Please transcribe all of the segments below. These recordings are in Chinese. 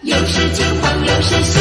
又是惊慌又是羞。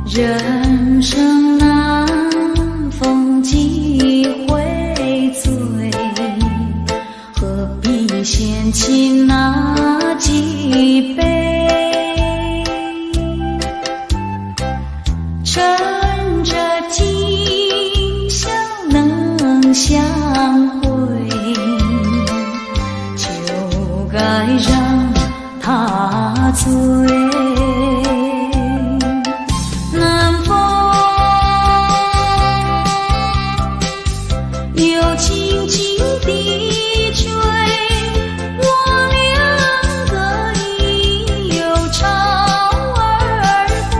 人生难逢几回醉，何必嫌弃那几杯？趁着今宵能相会，就该让他醉。轻轻地吹，我两个已有巢儿归。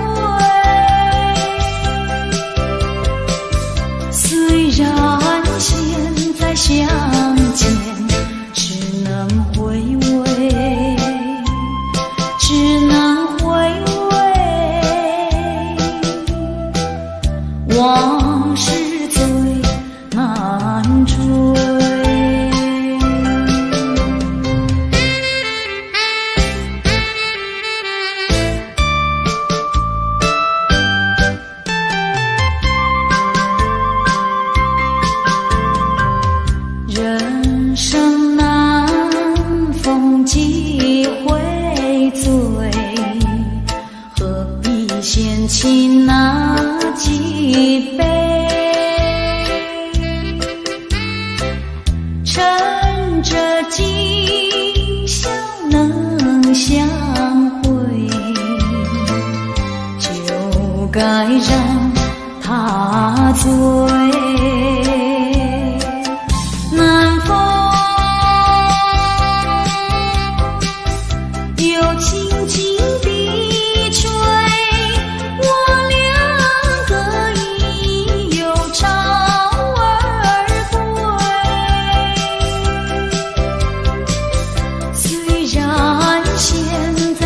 虽然现在相见只能回味，只能回味，往事最难追。人生难逢几回醉，何必嫌弃那几杯？趁着今宵能相会，就该让他醉。南风又轻轻地吹，我两个已有巢儿归。虽然现在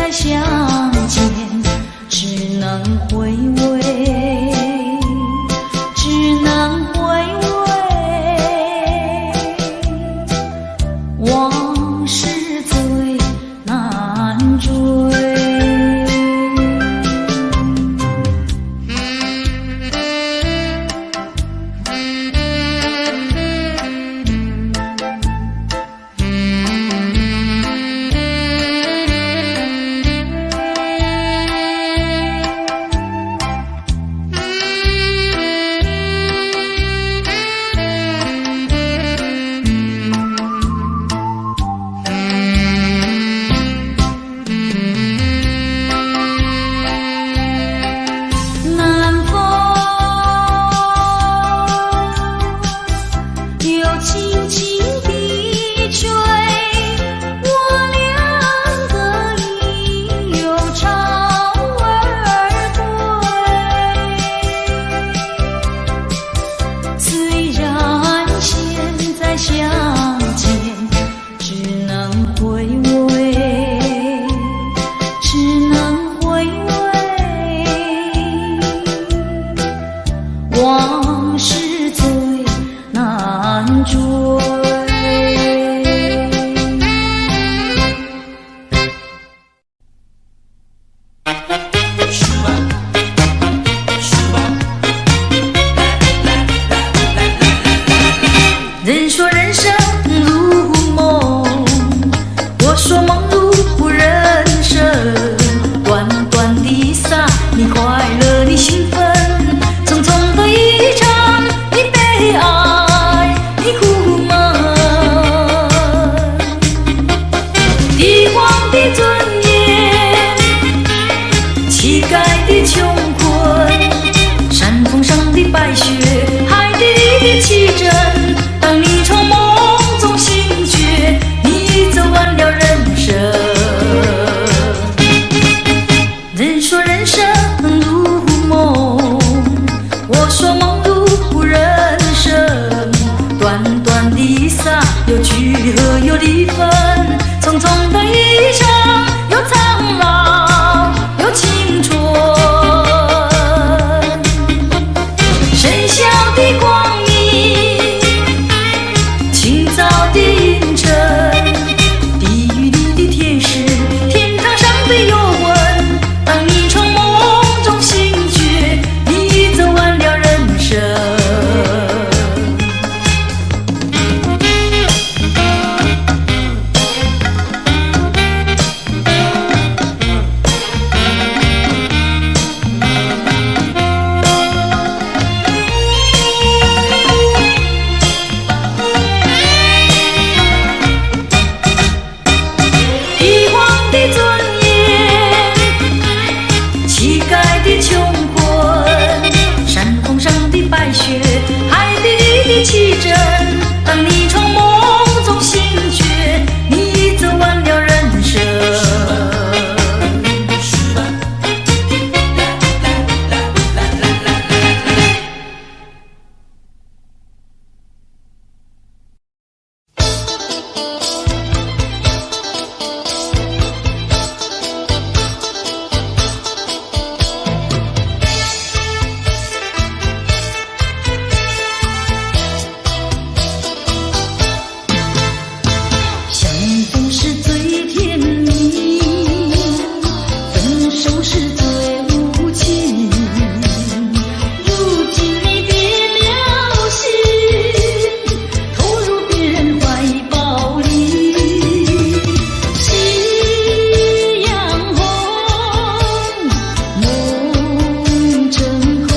回味，只能回味，往事最难追。人说人生如梦，我说梦如人生。短短的撒，你快乐，你兴奋；匆匆的一场，你悲哀，你苦闷。帝王的尊严，乞丐的穷困，山峰上的白雪，海底里的奇珍。当你从梦中醒觉，你走完了人生。人说人生如梦，我说梦如人生。短短的撒，有聚合有离分，匆匆的一场，有苍老有青春。深宵的光明，清早的阴沉，地狱里的天使，天堂上的幽魂。当你从梦中醒觉，你走完了人生。帝王的尊严，乞丐的穷困，山峰上的白雪，海底里的奇珍。当你从梦中醒觉，你走完了人生。相逢是最甜蜜，分手是最无情。如今你变了心，投入别人怀抱里。夕阳红，梦成空。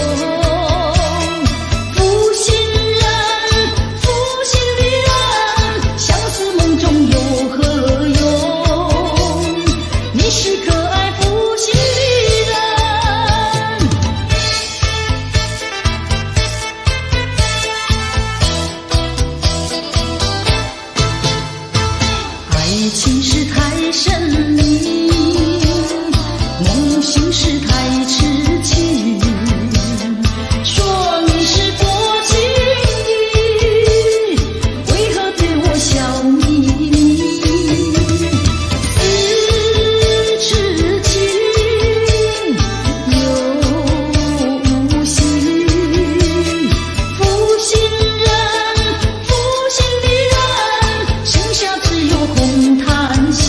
负心人，负心的人，相思梦中有何用？你是可爱负心的人。爱情是太神秘，梦醒是太痴情。说你是多情意，为何对我笑眯眯？似痴情又无心，负心人，负心的人，剩下只有空叹息。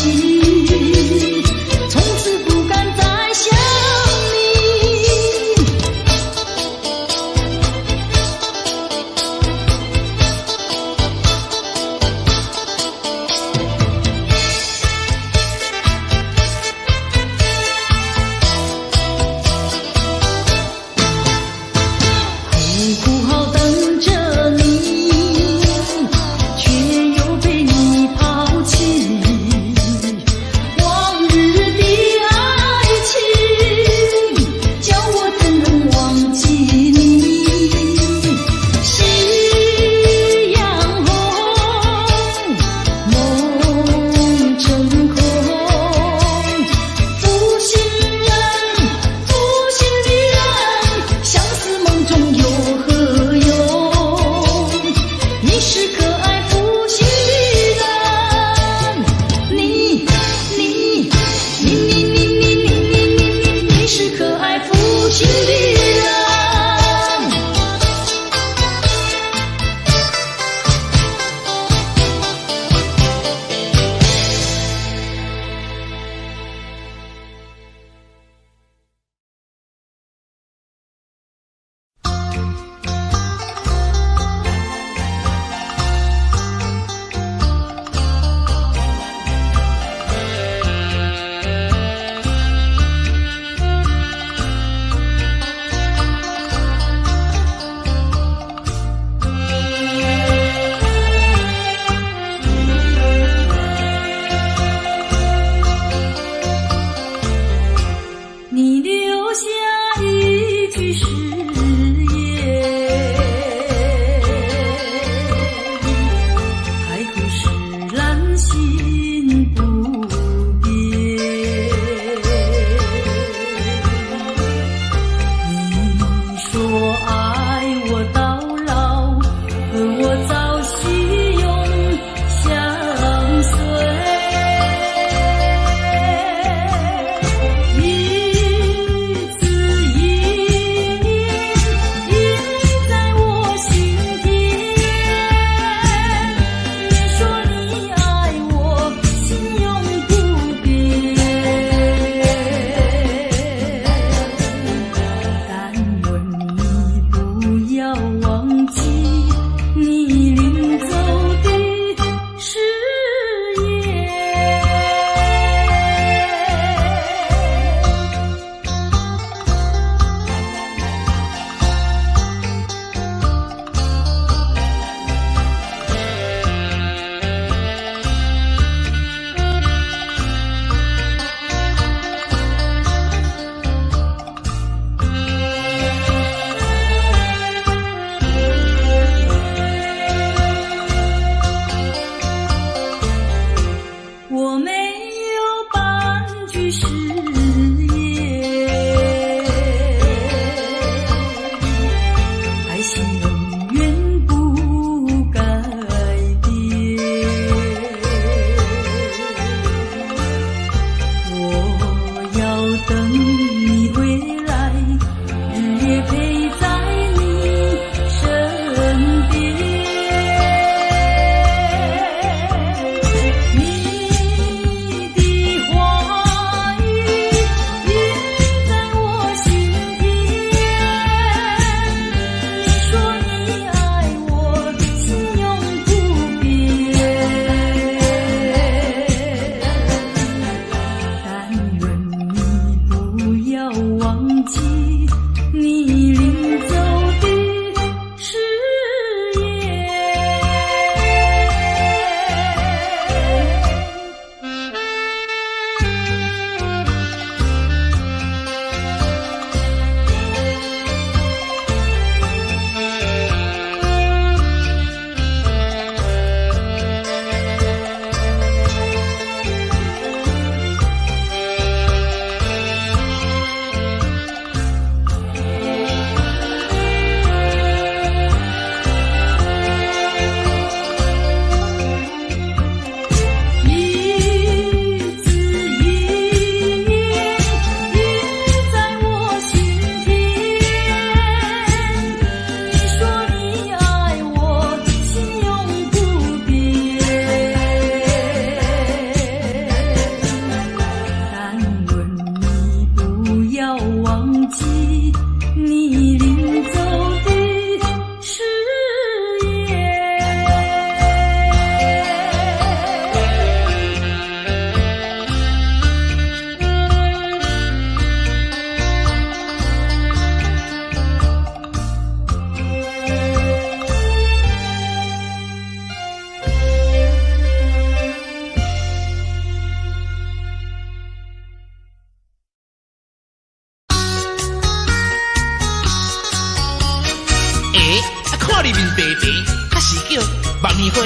你面白白，还是叫万年花？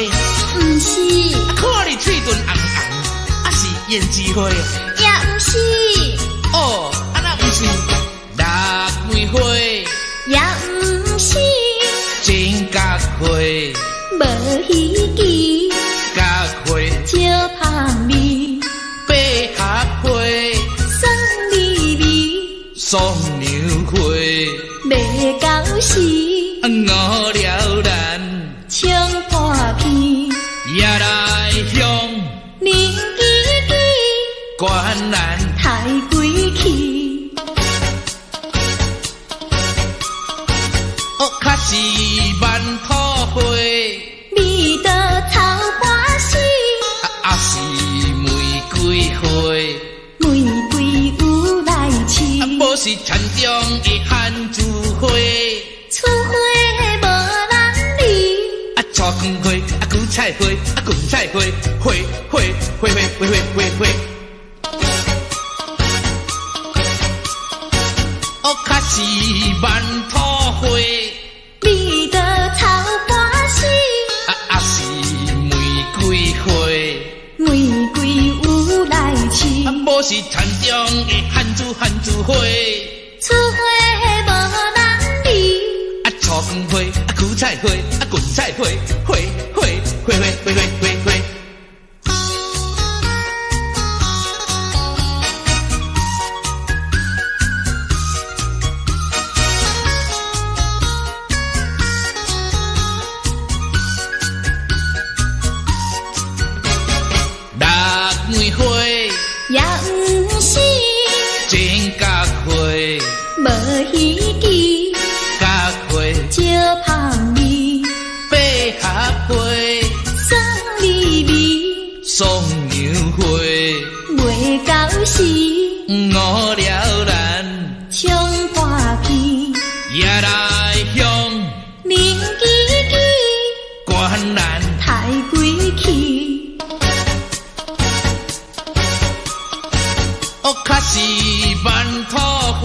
不是，看你嘴唇红红，还是胭脂花？也不是，哦，啊那不是腊梅花，也不是，真角花，无稀奇，角花，招香味，百合花，酸味味，双牛花，未到时，五了然，唱半片，夜来香，凝记记，观然。太归去，哦，较是万土花，味道草花死，啊是玫瑰花，玫瑰有来试，啊无是田中的番薯花，厝花无人理，啊菜根花，啊韭菜花，啊芹菜花，花花花花花花花花。哦，较是万土花，味道草花死，啊是玫瑰花，玫瑰有来试，啊无是田中的番薯花，厝花无人理，啊菜根花，啊韭菜花，啊芹菜花，花花花花花花花花。腊梅花，也不是，真角花，无稀奇，角花，招香味，百合花，酸味味，双牛花，未到时，五了然，唱半片，夜来香，凝记记，观然。太归去，哦，较是万土花，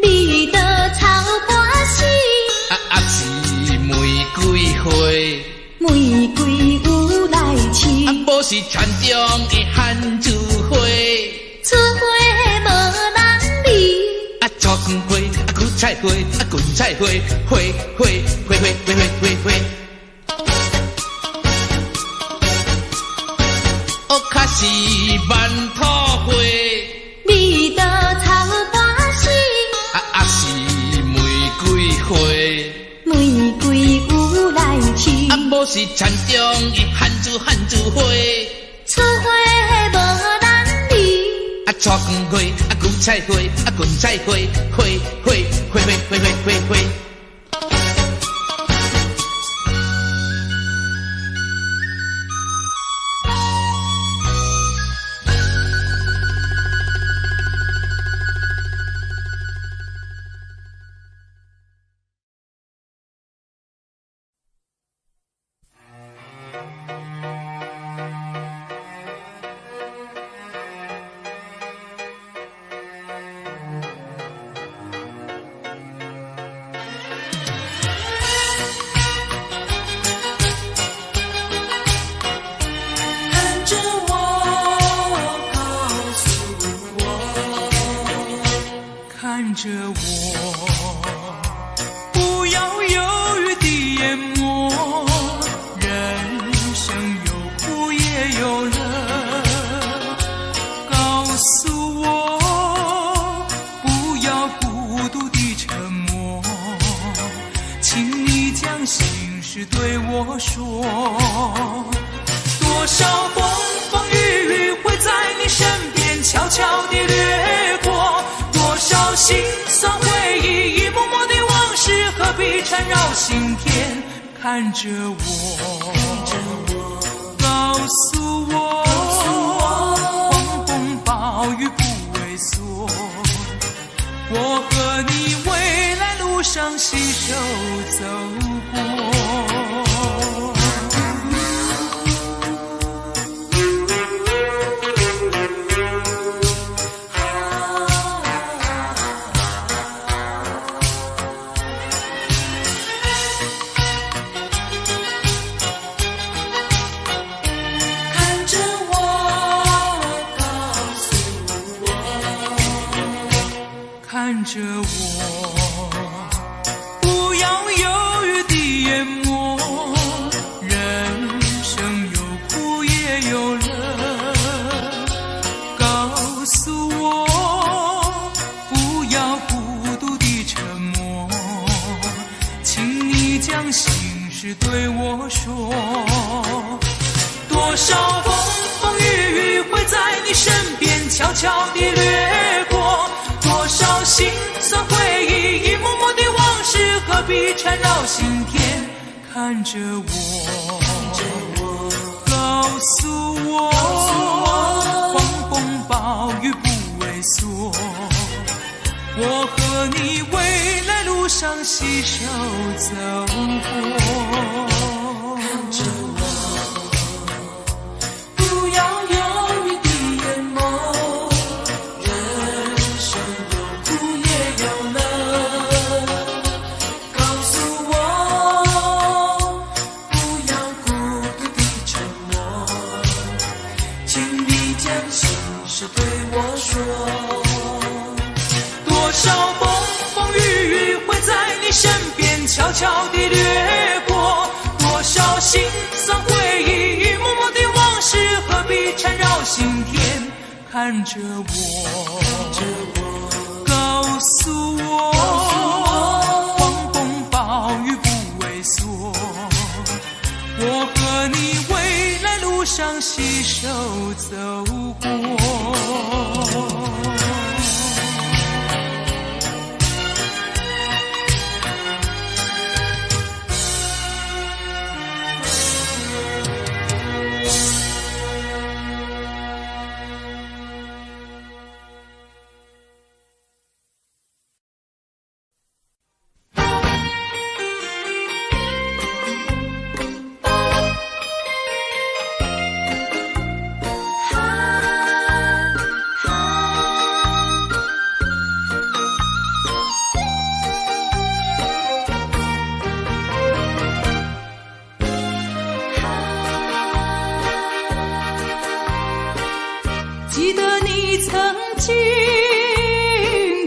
味道草花死，啊是玫瑰花，玫瑰有来试，啊无是田中的番薯花，厝花无人理，啊菜根花，啊韭菜花，啊芹菜花，花花花花花花花。哦，较是万土花，味道草花死，啊是玫瑰花，玫瑰有来试，啊无是田中的番薯花，厝花无人理，啊菜根花，啊韭菜花，啊芹菜花，花花花花花花花花。看着我，告诉我，看着我，不要犹豫地淹没。人生有苦也有乐，告诉我，不要孤独地沉默，请你将心事对我说。多少风风雨雨会在你身边悄悄地掠过，多少心酸回忆一幕幕的往事何必缠绕心田。看着我，告诉我，狂风暴雨不畏缩，我和你未来路上携手走过。看着我，不要犹豫地淹没。人生有苦也有乐，告诉我不要孤独地沉默，请你将心事对我说。多少风风雨雨会在你身边悄悄地掠过，多少心酸回忆一幕幕的往事何必缠绕心田。看着我，告诉我狂风暴雨不畏缩，我和你未来路上携手走过。看着我，不要犹豫地淹没，人生有苦也有乐，告诉我不要孤独地沉默，请你将心事对我说。多少风风雨雨会在你身边悄悄地掠过，多少心酸回忆一幕幕的往事何必缠绕心田。看着我，告诉我狂风暴雨不畏缩，我和你未来路上携手走过。记得你曾经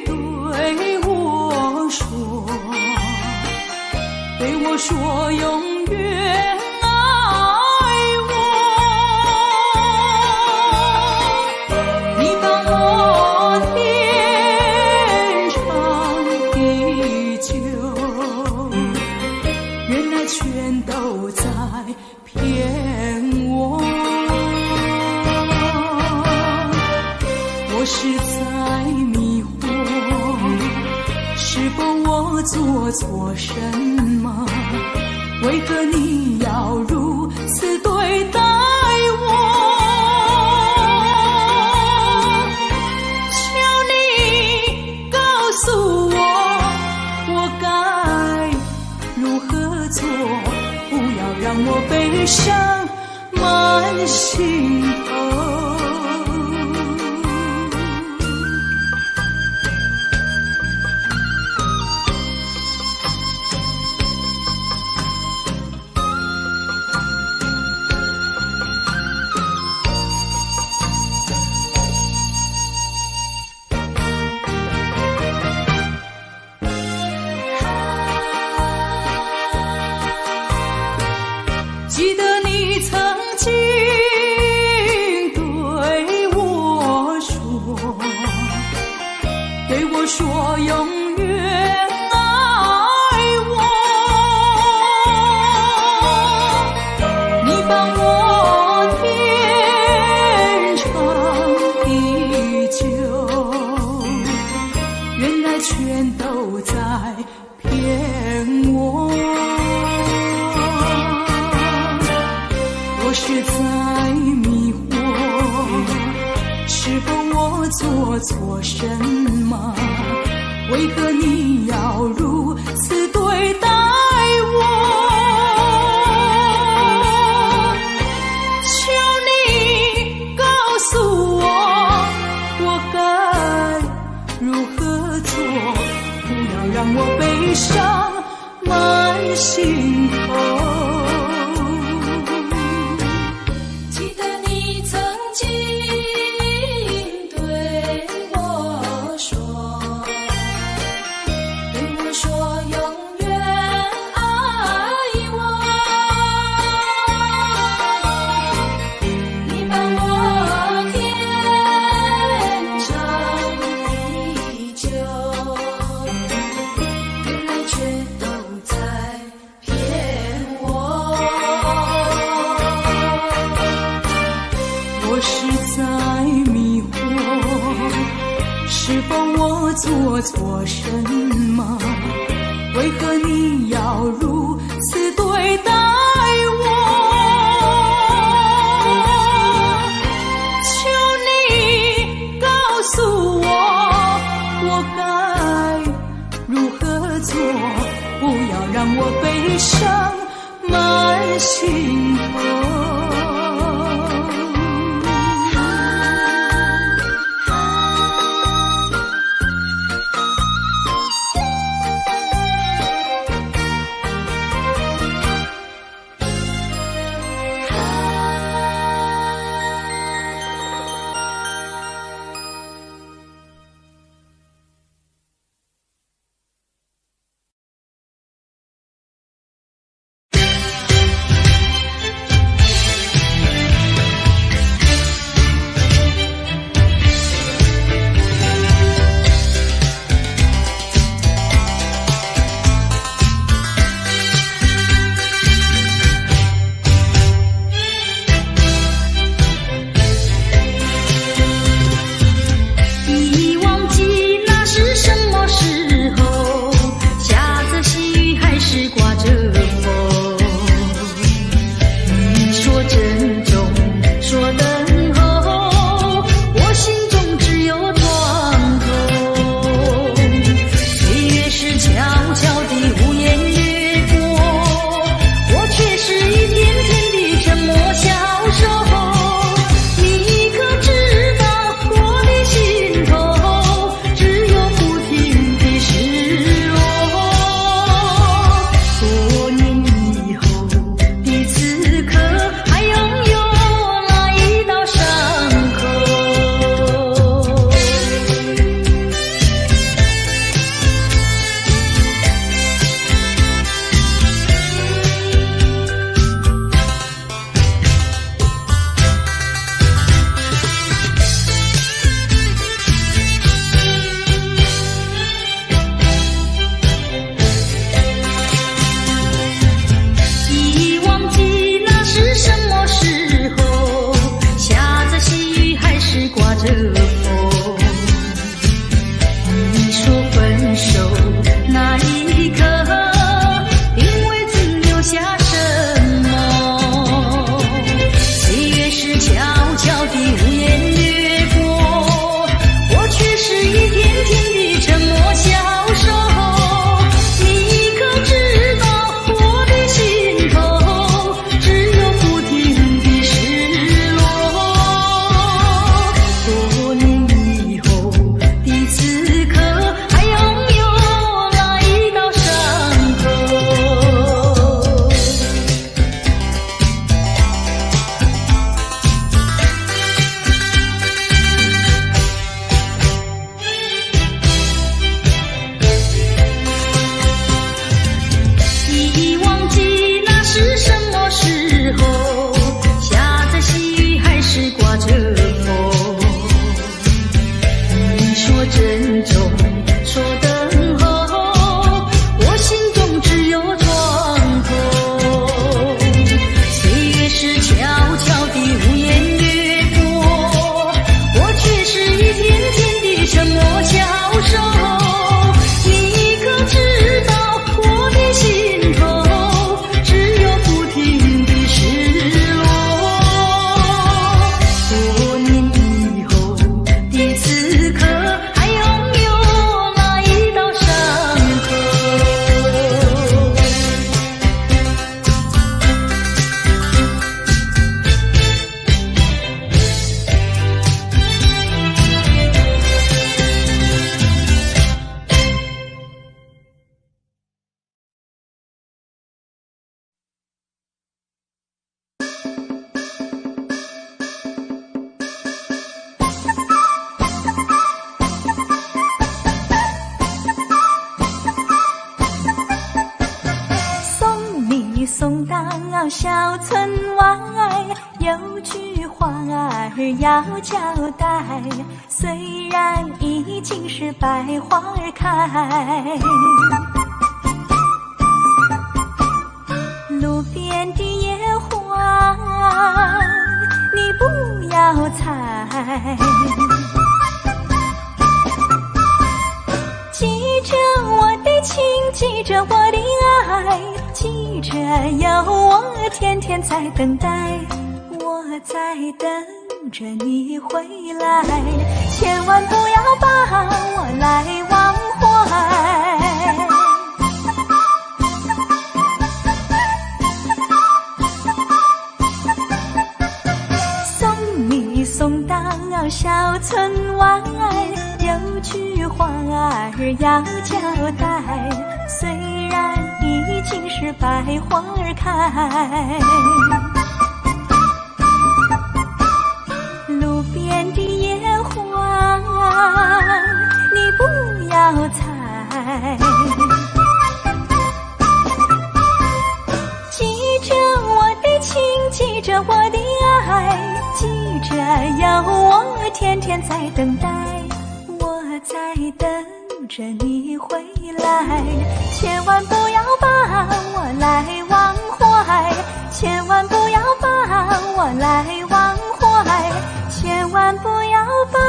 对我说永远爱我，你帮我天长地久，原来全都在骗我。我是在迷惑，是否我做错什么？为何你要如此对待我？求你告诉我，我该如何做？不要让我悲伤满心头。记得你曾经对我说永远爱我，你帮我天长地久，原来全都在骗我。我是在迷惑，是否我做错什么？为何你要如此对待我？求你告诉我，我该如何做？不要让我悲伤满心头。在迷惑，是否我做错什么？为何你要如此对待我？求你告诉我，我该如何做？不要让我悲伤满心头。送到小村外，有句话儿要交代，虽然已经是百花开，路边的野花你不要猜。记着我的情，记着我的爱，记着有我天天在等待，我在等着你回来，千万不要把我来忘怀。送你送到小村外，有句话儿要交代，虽然已经是百花开，路边的野花你不要采，记着我的情，记着我的爱，记着有我天天在等待，我在等着你回来，千万不要把我来忘怀，千万不要把我来忘怀，千万不要把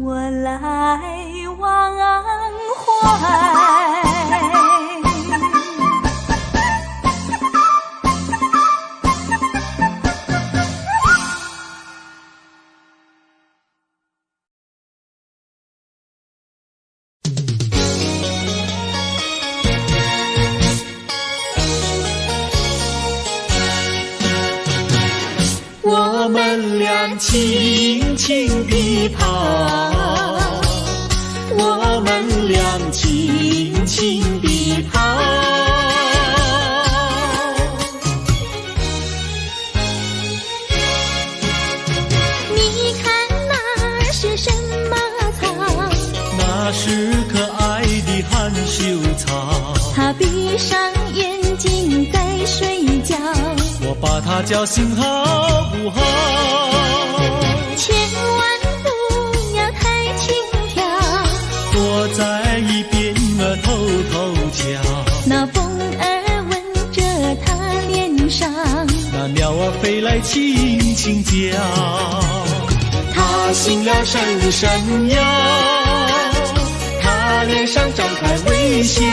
我来忘怀。我们俩轻轻地跑，我们俩轻轻地跑。你看那儿是什么草？那是可爱的含羞草。它闭上眼睛在睡觉，我把它叫醒好不好？千万不要太轻佻，躲在一边偷偷瞧。那风儿吻着它脸上，那鸟儿飞来轻轻叫。它醒了伸伸腰，它脸上张开微笑。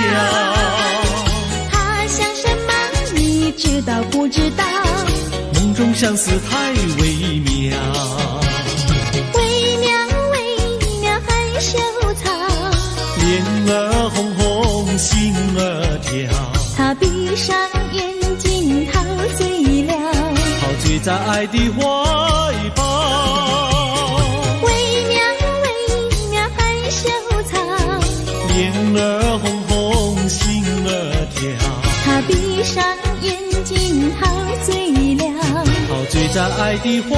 它想什么你知道不知道？梦中相思太微妙，微妙微妙害羞草，脸儿红红心儿跳。它闭上眼睛陶醉了，陶醉在爱的怀抱。微妙微妙害羞草，脸儿红红心儿跳。它闭上眼睛陶醉了，陶醉在爱的怀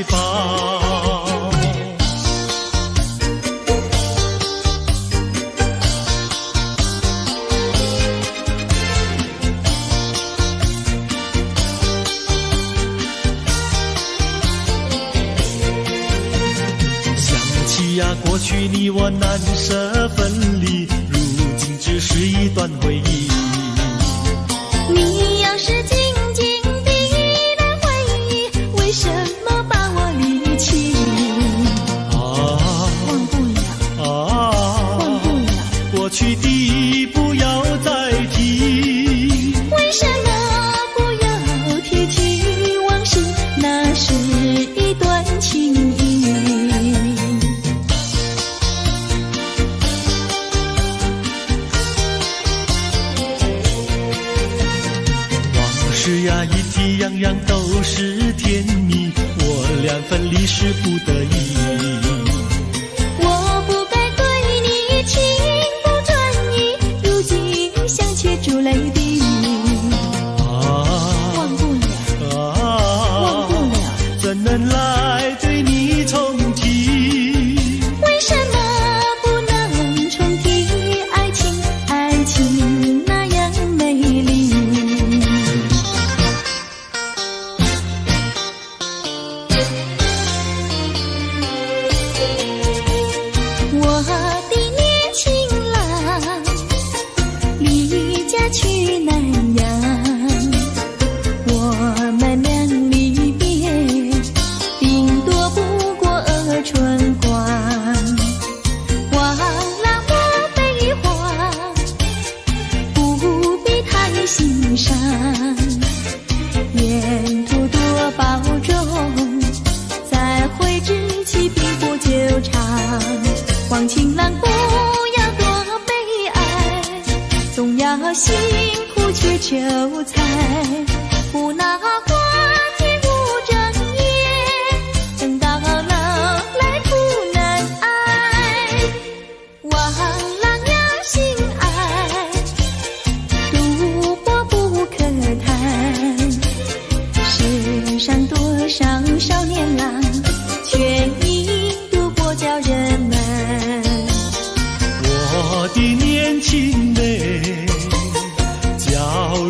抱。想起呀，过去你我难舍分离，如今只是一段回忆。你要是静静地来回忆，为什么把我离弃？忘不了，忘不了，过去的不要再提。为什么不要提起往事？那是一段情谊。往事呀，一提样样都是甜蜜，我俩分离是不得已。我不该对你情不专一，如今想起珠泪滴。忘不了，忘不了，怎能来对你重提？为什么不能重提爱情？爱情那样美丽。知其冰火纠缠。望情郎不要多悲哀，总要辛苦去求财。不拿花天无正业，等到老来苦难挨。望郎要心爱，赌博不可贪。世上多少少年郎，却因赌博叫人闷。我的年轻妹，娇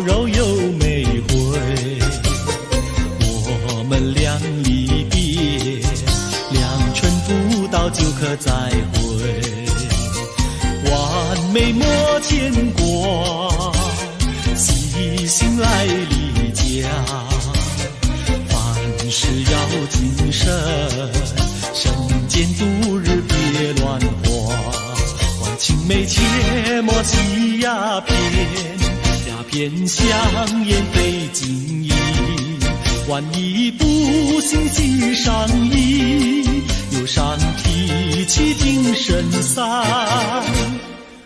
柔又美慧，我们俩离别，两春不到就可再会。完美莫牵挂，细心来离家，凡事要谨慎，身兼度日别乱花。望青梅切莫吸鸦片，鸦片香烟非金银。万一不幸系上衣，忧伤提起精神散。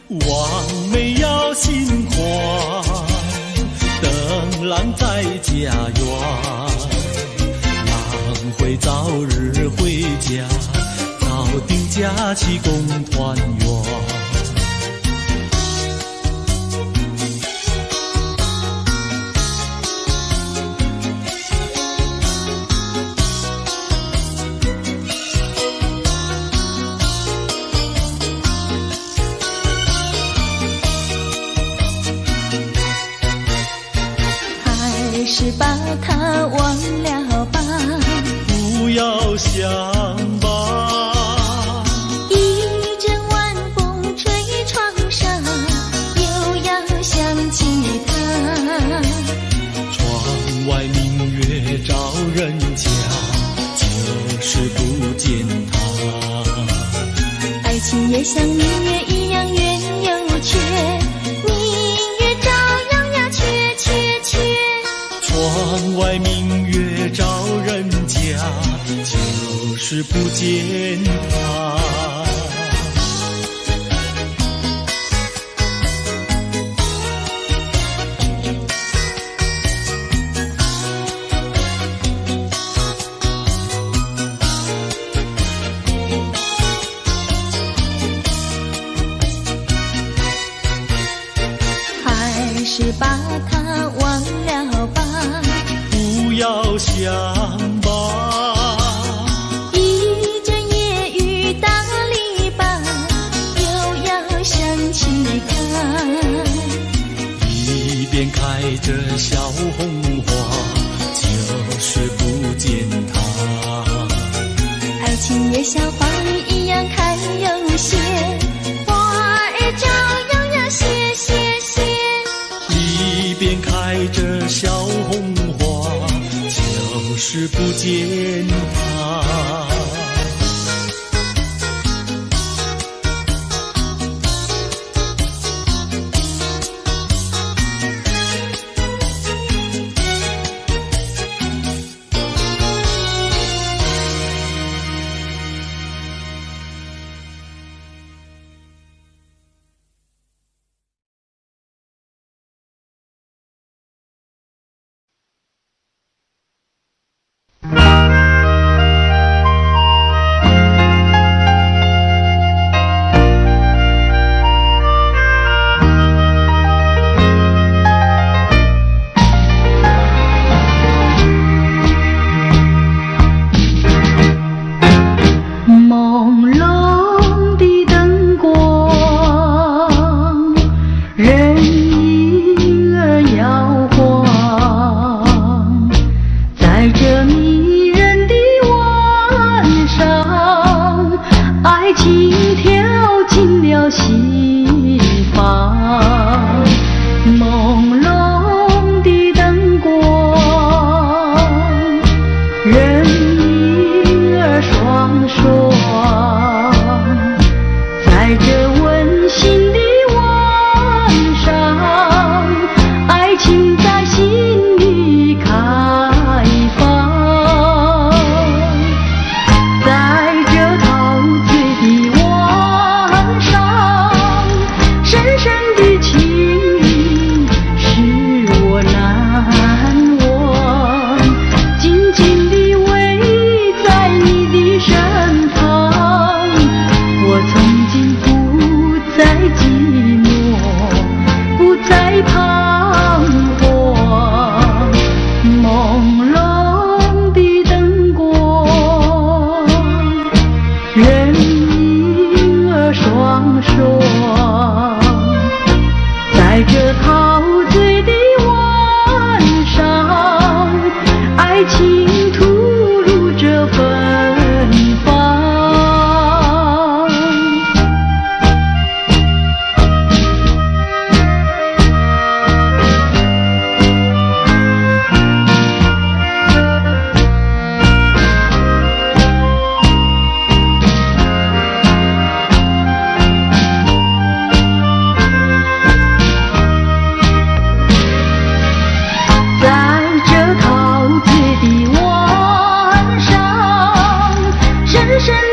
望梅要心宽，等郎在家园，郎会早日回家，早定假期共团圆。是把他忘了吧，不要想吧。一阵晚风吹窗上，又要想起他。窗外明月照人家，就是不见他。爱情也像明月一样圆又缺，明月照样呀缺缺缺。窗外明月照人家，就是不见他。还是把他忘了吧，不要想吧。一阵夜雨打篱笆，又要想起他。一边开着小红花，就是不见他。爱情也像花儿一样开又谢，花儿照样呀谢谢谢。一边开着小红花，就是不见他。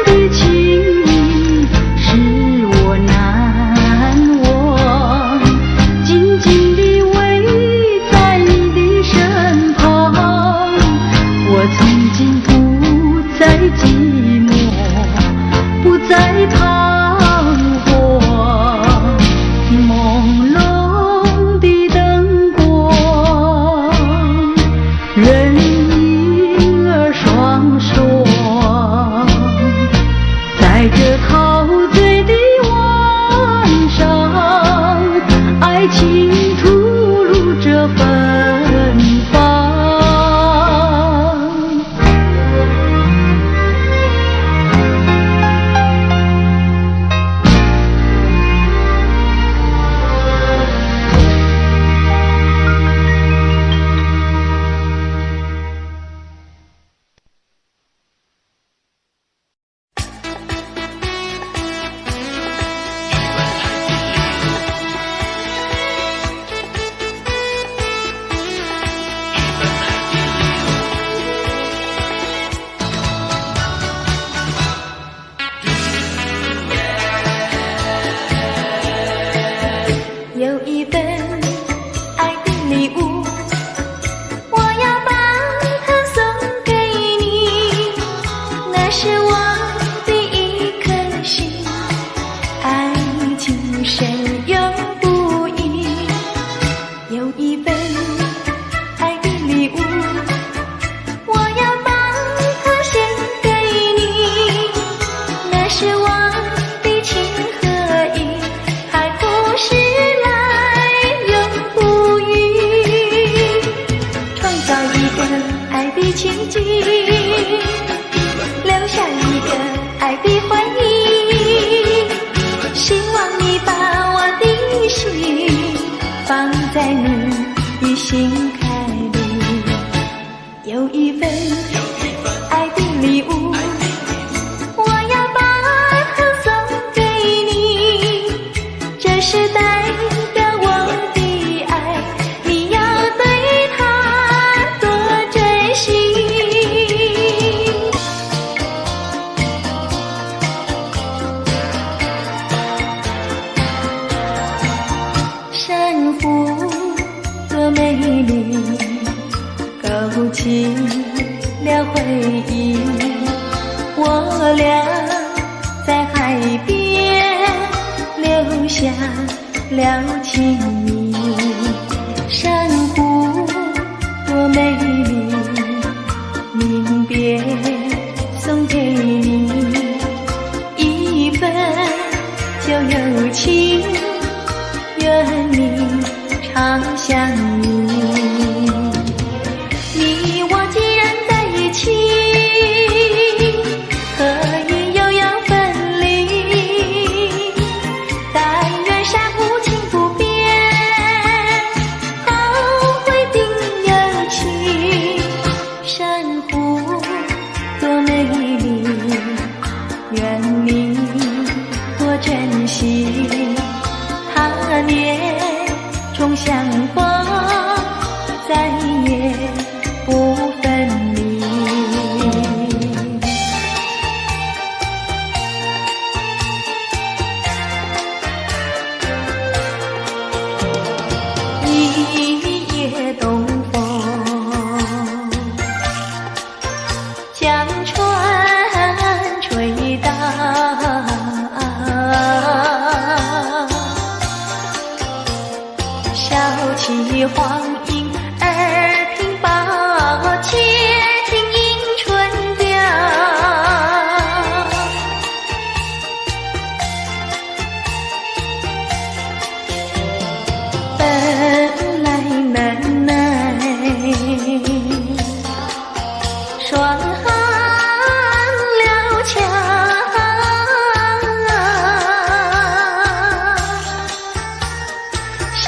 的情使我难忘，紧紧地偎在你的身旁。我从今不再寂寞，不再彷徨，朦胧的灯光，人影儿双双，在这陶醉的晚上，爱情吐露着芬芳。有一份爱的礼物，我要把它送给你，那是我的一颗心，爱情深永不移。有一份爱的礼物，我要把它献给你，那是我的情和意，海枯石爱的情景，留下一个爱的回忆，希望你把我的心放在你的心坎里。有一份爱的礼物，我要把它送给你，这是代表我的爱，你要对它多珍惜。山湖多美丽，勾起了回忆，我俩在海边留下了情谊。山湖多美丽，临别送给你一份旧友情，愿你常相依。你我既然在一起，何以又要分离？但愿山无情不变，后会定有期。山湖多美丽，愿你多珍惜。他年重相逢，再也不分离。一夜东风，将船吹荡，小起黄莺儿平抱，且听迎春调。本来难耐，霜寒了墙，心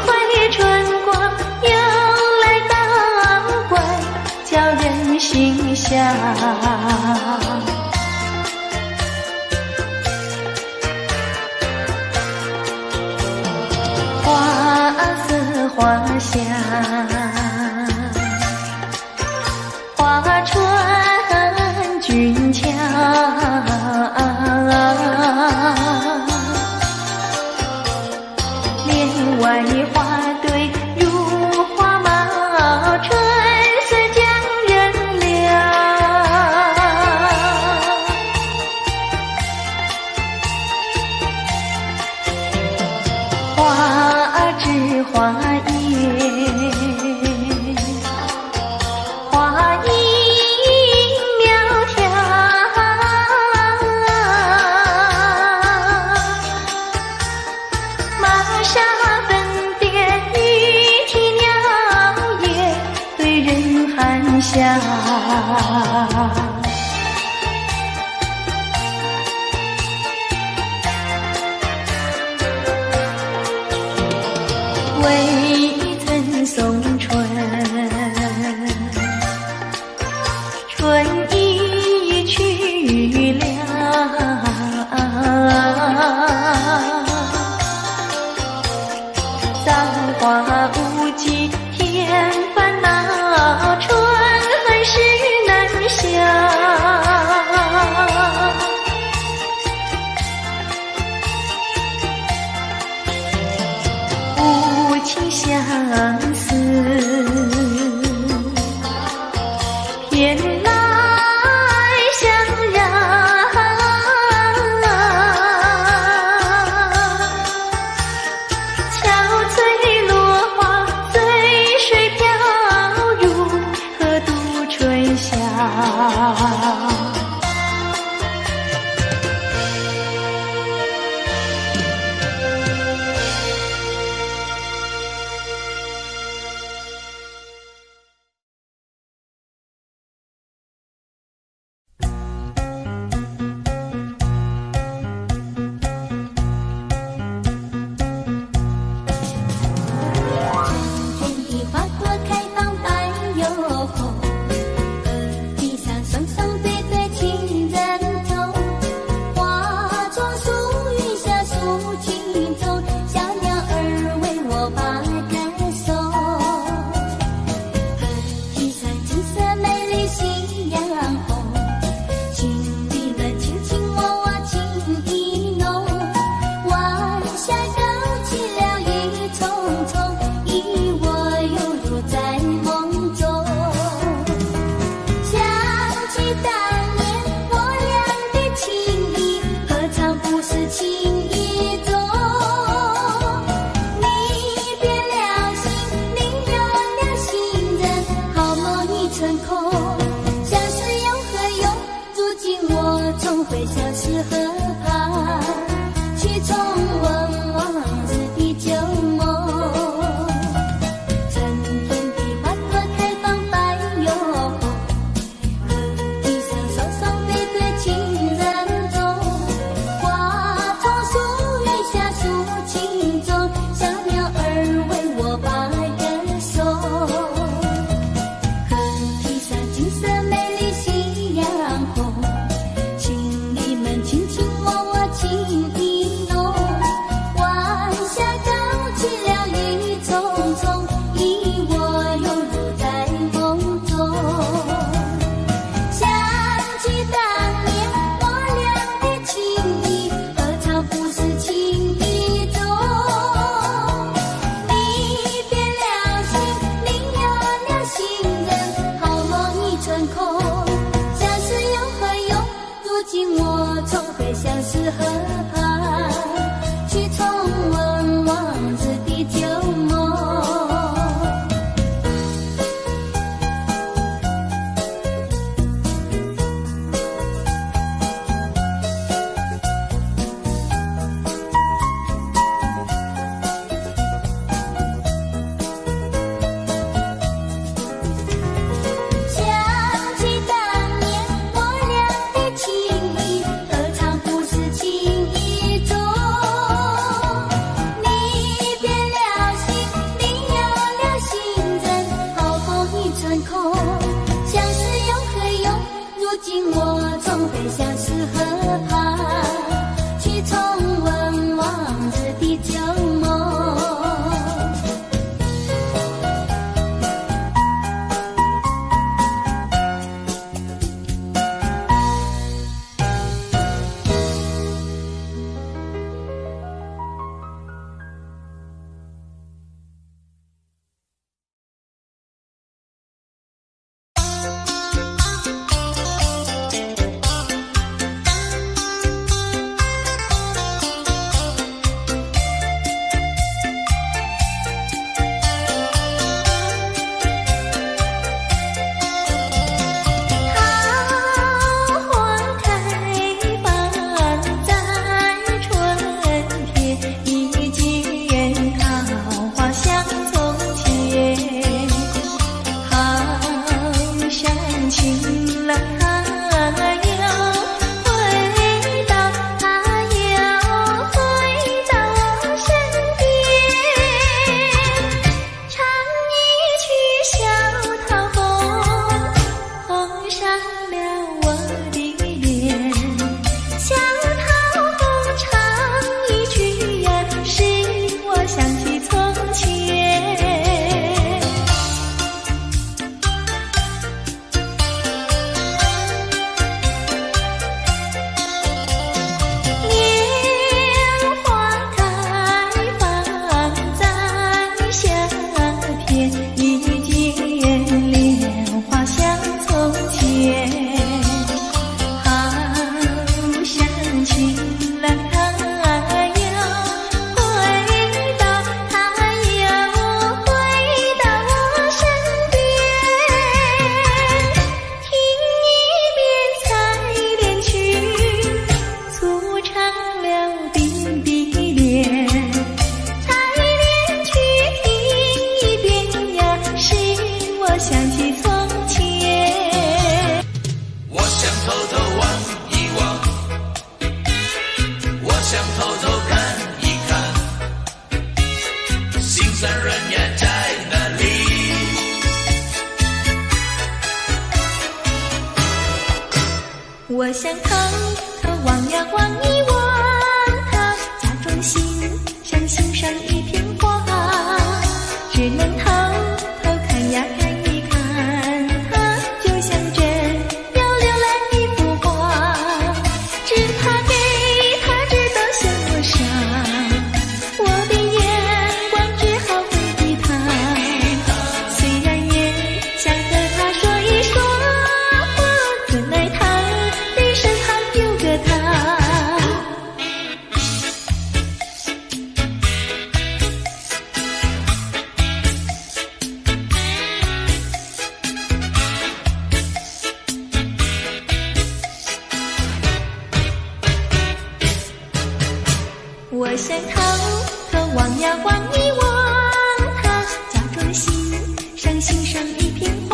怀春光又来捣怪，叫人心香。花色花香，花船君桥，未曾送春，春已去了，葬花无际添烦恼，春恨事难消。无情相思，偏来相让，憔悴落花随水飘，如何度春宵？情谊何尝不是情谊中？想偷偷看一看，心酸人呀在哪里？我想偷偷望呀望一望他，假装欣赏欣赏一片花，只能偷偷看呀看一看他，就像这要浏览一幅画，只怕给他知道向我伤，我的眼光只好回避他，虽然也想和他说一说话，怎奈他的身旁有个他。我想偷偷望呀望一望他，假装欣赏欣赏一片花，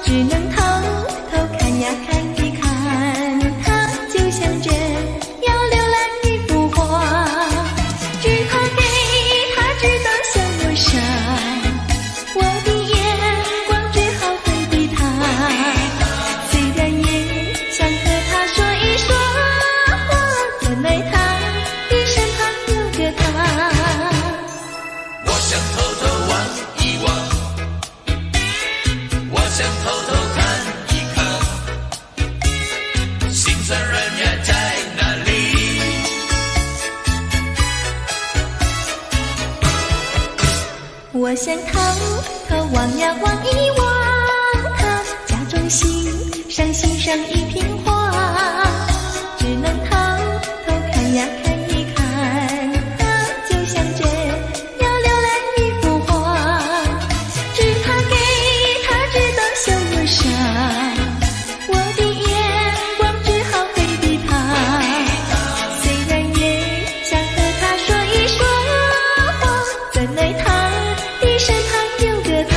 只能偷偷看呀看一看他，就像这要浏览一幅画，只怕给他知道向我伤，我的眼光只好回避他，虽然也想和他说一说话，怎奈他的身旁有个他。我想偷偷望一望，我想偷偷看一看，心酸人呀在哪里？我想偷偷望呀望一望他，假装欣赏欣赏一片花，只能偷偷看呀看一看他，就像这要浏览一幅画，只怕给他知道向我伤，我的眼光只好回避他，虽然也想和他说一说话，怎奈他的身旁有个他。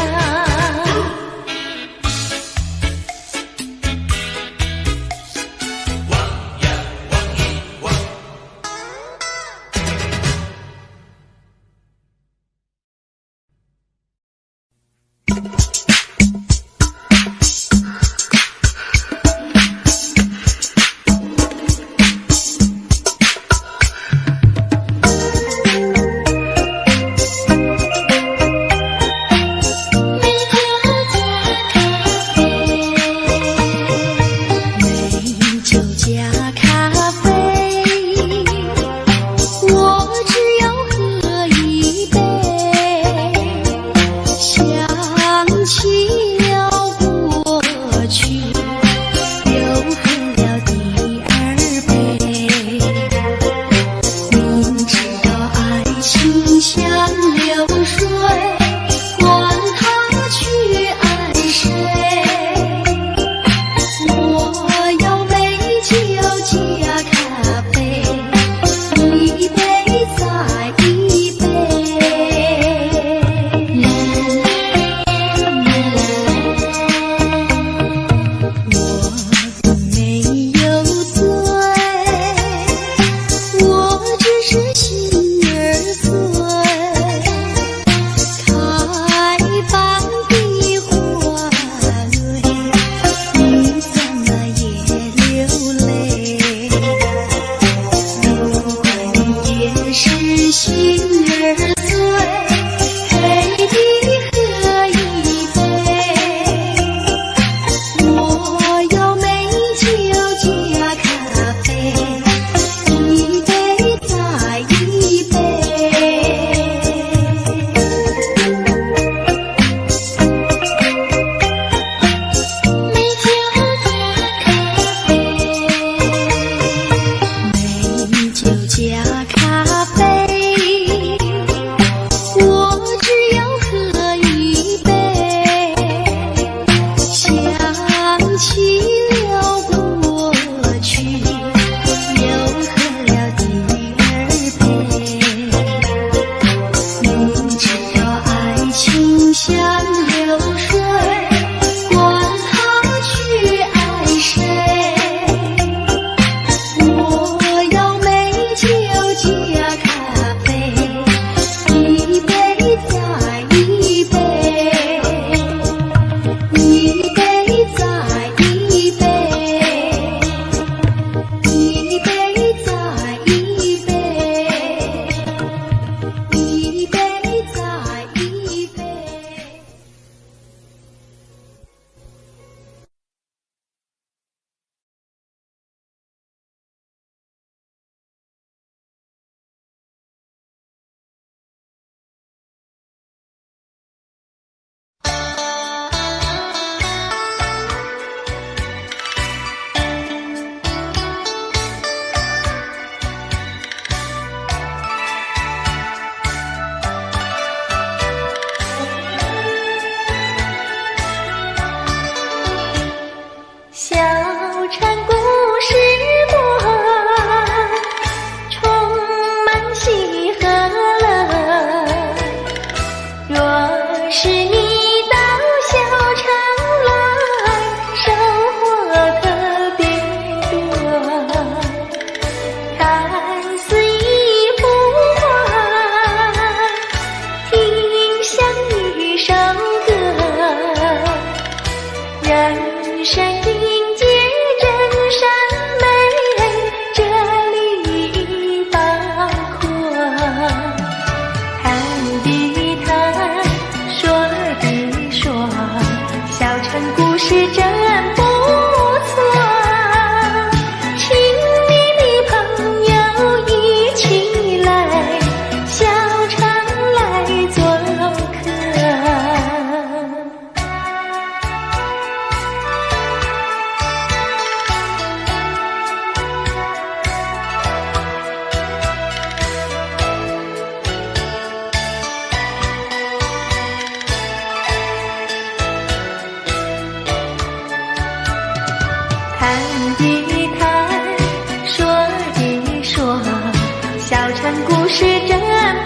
故事真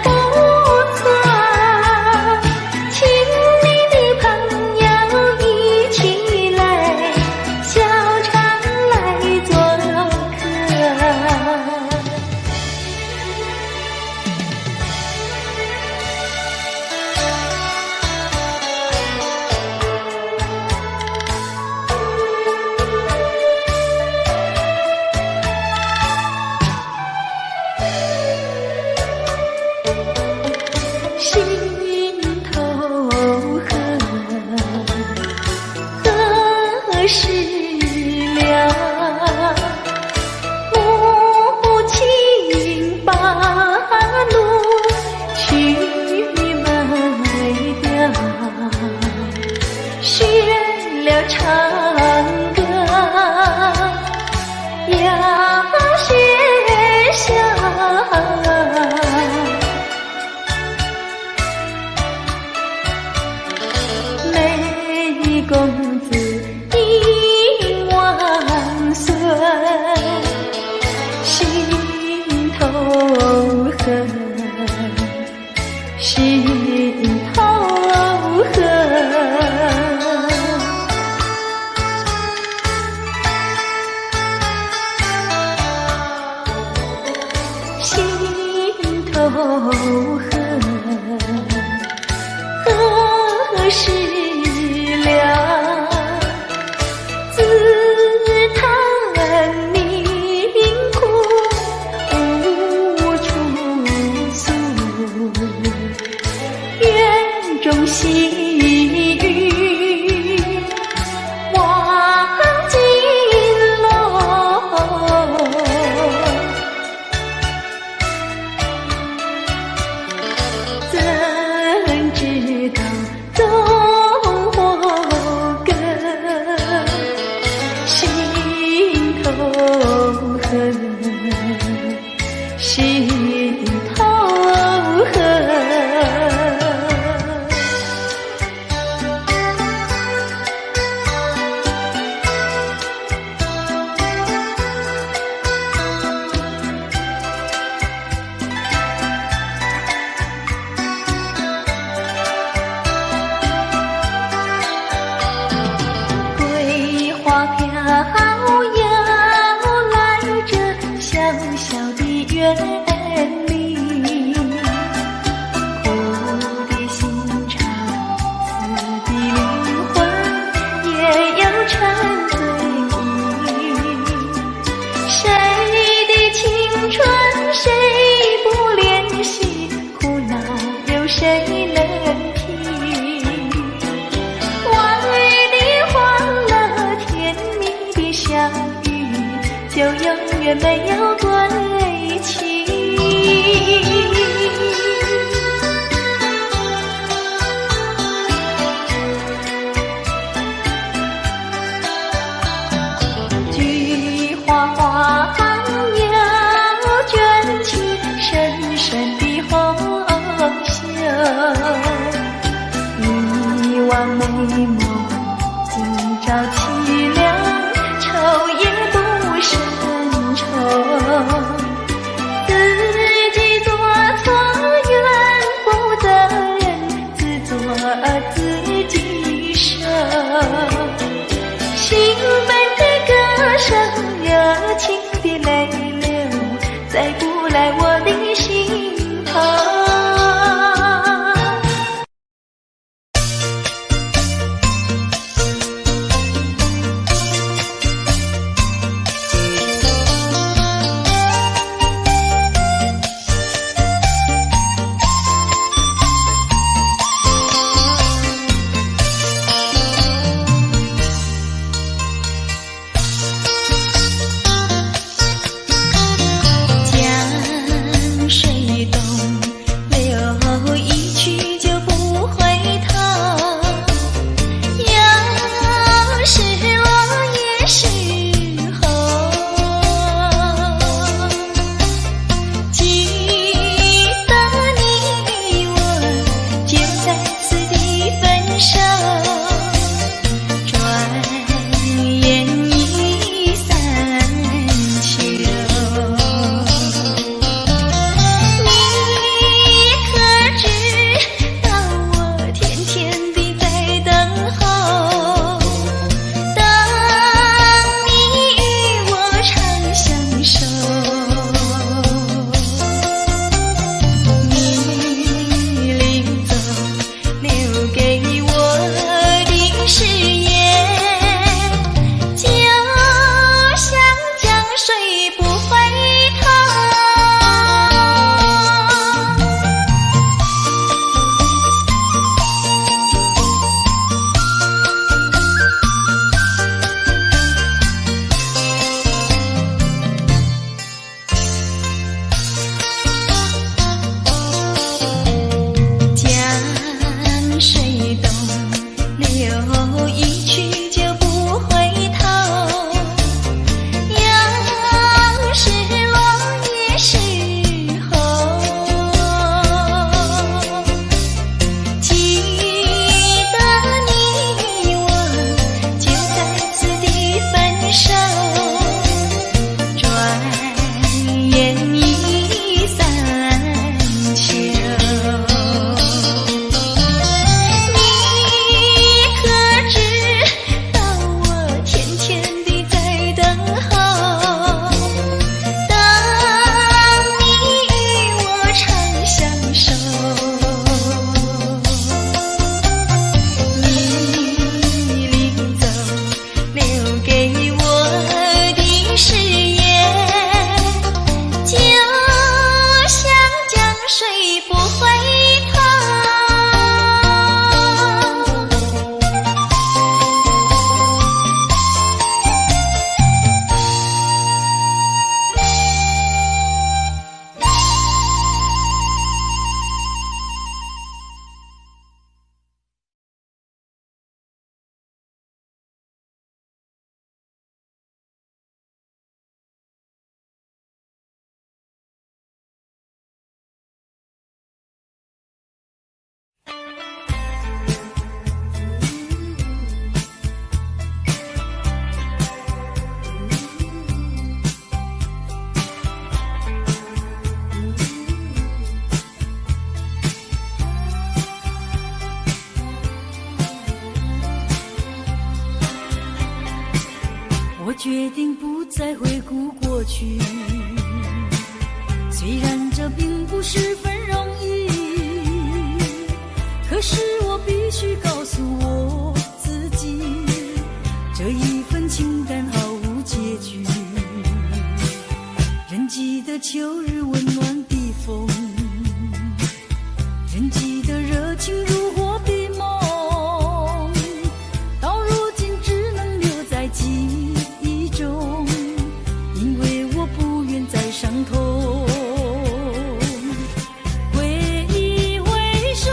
不错，请你的朋友一起来，小常来做客。心头恨，何时了？母亲把路去卖掉，学了唱歌，要学校。美公子应万岁，心头恨，心头恨。心头恨，何时了？自叹命苦无处诉，园中细雨忘尽落。怎知道终祸根，心头恨，心头恨。桂花飘摇来这小小的园里，苦的心肠，死的灵魂也有沉醉意。谁的青春谁不怜惜，苦恼有谁能听？相遇就永远没有归期。菊花花要卷起深深的红袖，一往美梦今朝凄凉，愁也不胜愁，自己做定不再回顾过去，虽然这并不十分容易，可是我必须告诉我自己，这一份情感毫无结局。仍记得秋日温暖的风，仍记得热情如火的梦，到如今只能留在记忆中，因为我不愿再伤痛。挥一挥手，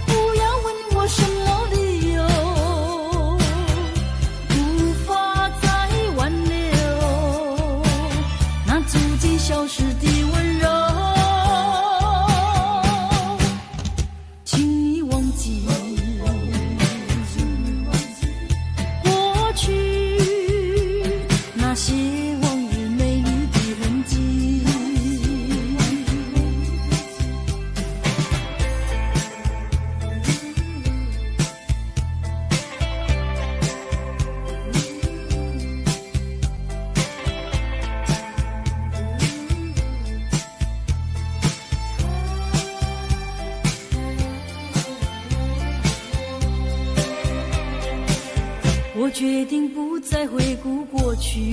不要问我什么理由，无法再挽留那逐渐消失的温柔。我决定不再回顾过去，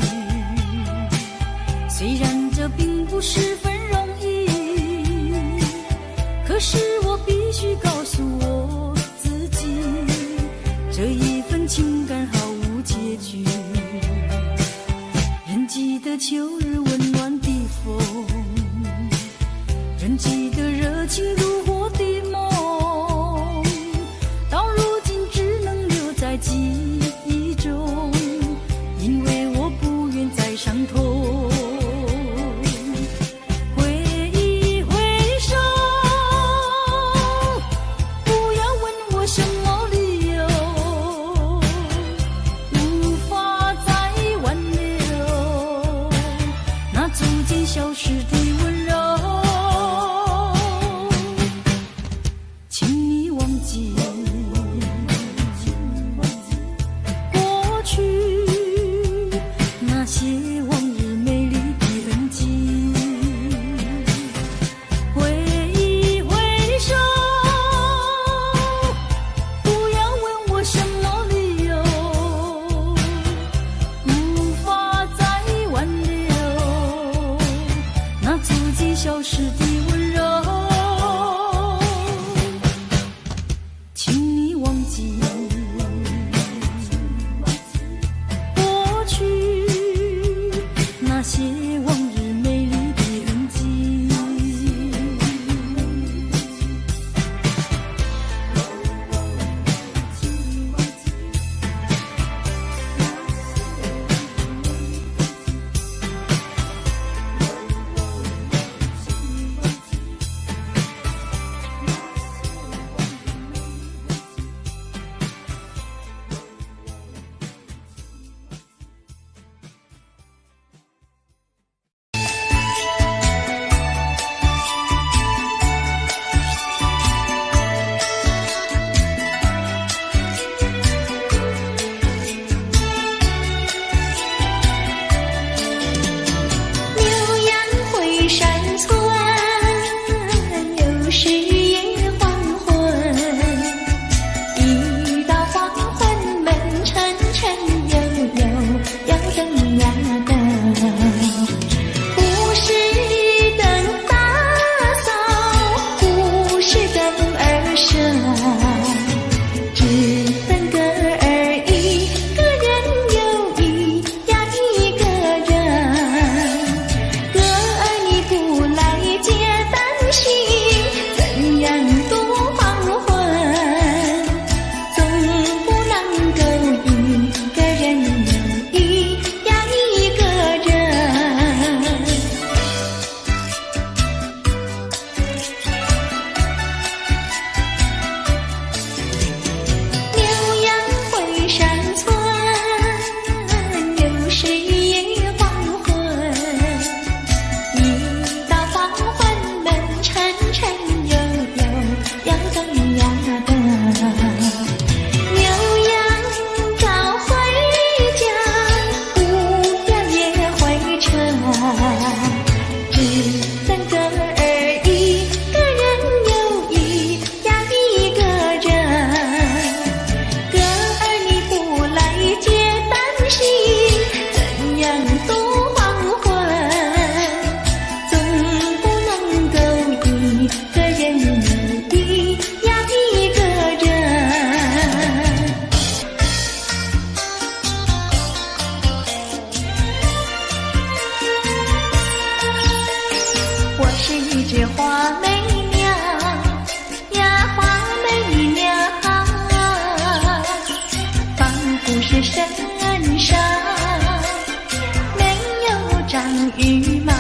虽然这并不十分容易，可是我必须告诉我自己，这一份情感毫无结局。仍记得秋日温暖的风，仍记得热情如火的梦，到如今只能留在记忆中，因为我不愿再伤痛。挥一挥手，不要问我什么理由，无法再挽留那逐渐消失的温柔。请你忘记过去那些往日美丽的痕迹，挥一挥手，不要问我什么理由，无法再挽留那逐渐消失的温柔。请你忘记过去那些往日美丽的痕迹。这花媚娘呀，花媚娘，仿佛是身上没有长羽毛。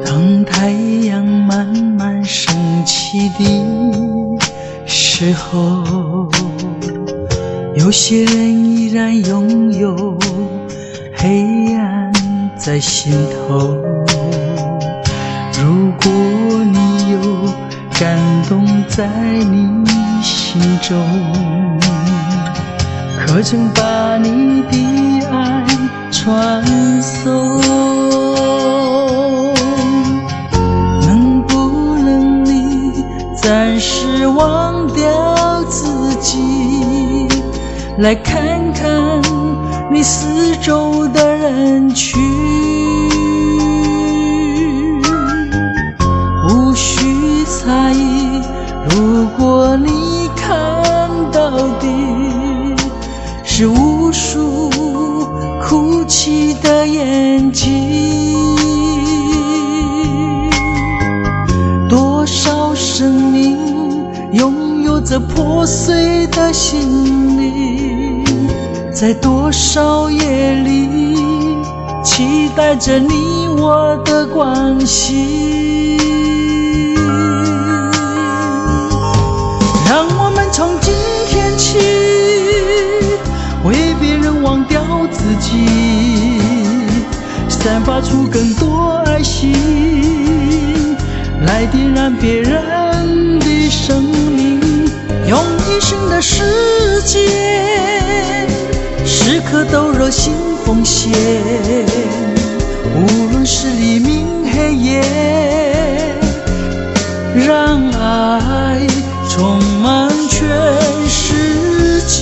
当太阳慢慢升起的时候，有些人依然拥有黑暗在心头。如果你有感动在你心中，可曾把你的爱传送？暂时忘掉自己，来看看你四周的人群，无需猜疑。如果你看到的是无数哭泣的眼睛，多少生命拥有着破碎的心灵，在多少夜里期待着你我的关系。让我们从今天起为别人忘掉自己，散发出更多爱心，来点燃别人的生命，用一生的时间，时刻都热心奉献。无论是黎明黑夜，让爱充满全世界。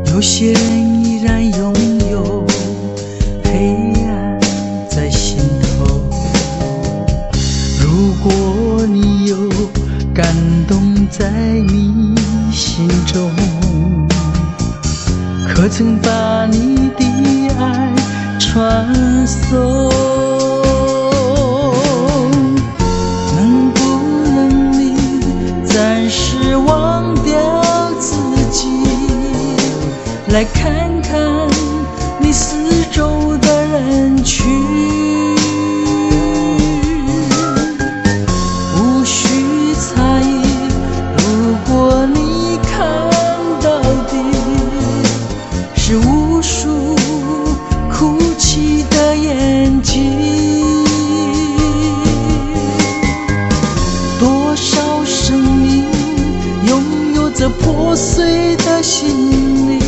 有些人依然拥有黑暗在心头。如果你有感动在你心中，可曾把你的爱传送？能不能你暂时忘掉自己，来看看你四周的人群，无需猜疑。如果你看到的是无数哭泣的眼睛，多少生命拥有着破碎的心灵，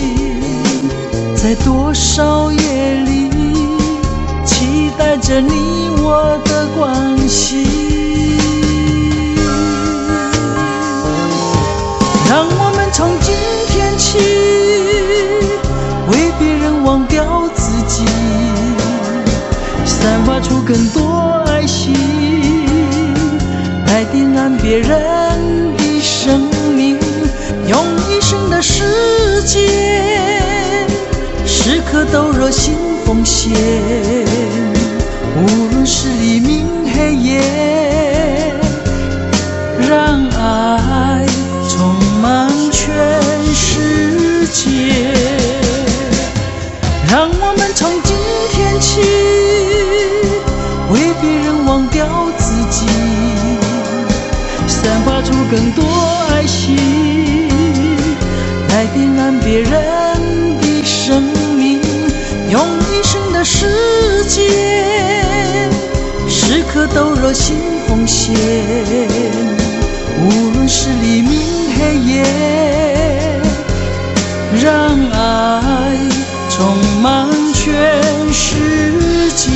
在多少夜里期待着你我的关系。让我们从今天起为别人忘掉自己，散发别人的生命，用一生的时间，时刻都热心奉献。无论是黎明黑夜，让爱充满全世界。让我们从今天起，为别人忘掉自己，散发出更多爱心，来点燃别人的生命，用一生的时间，时刻都热心奉献。无论是黎明黑夜，让爱充满全世界。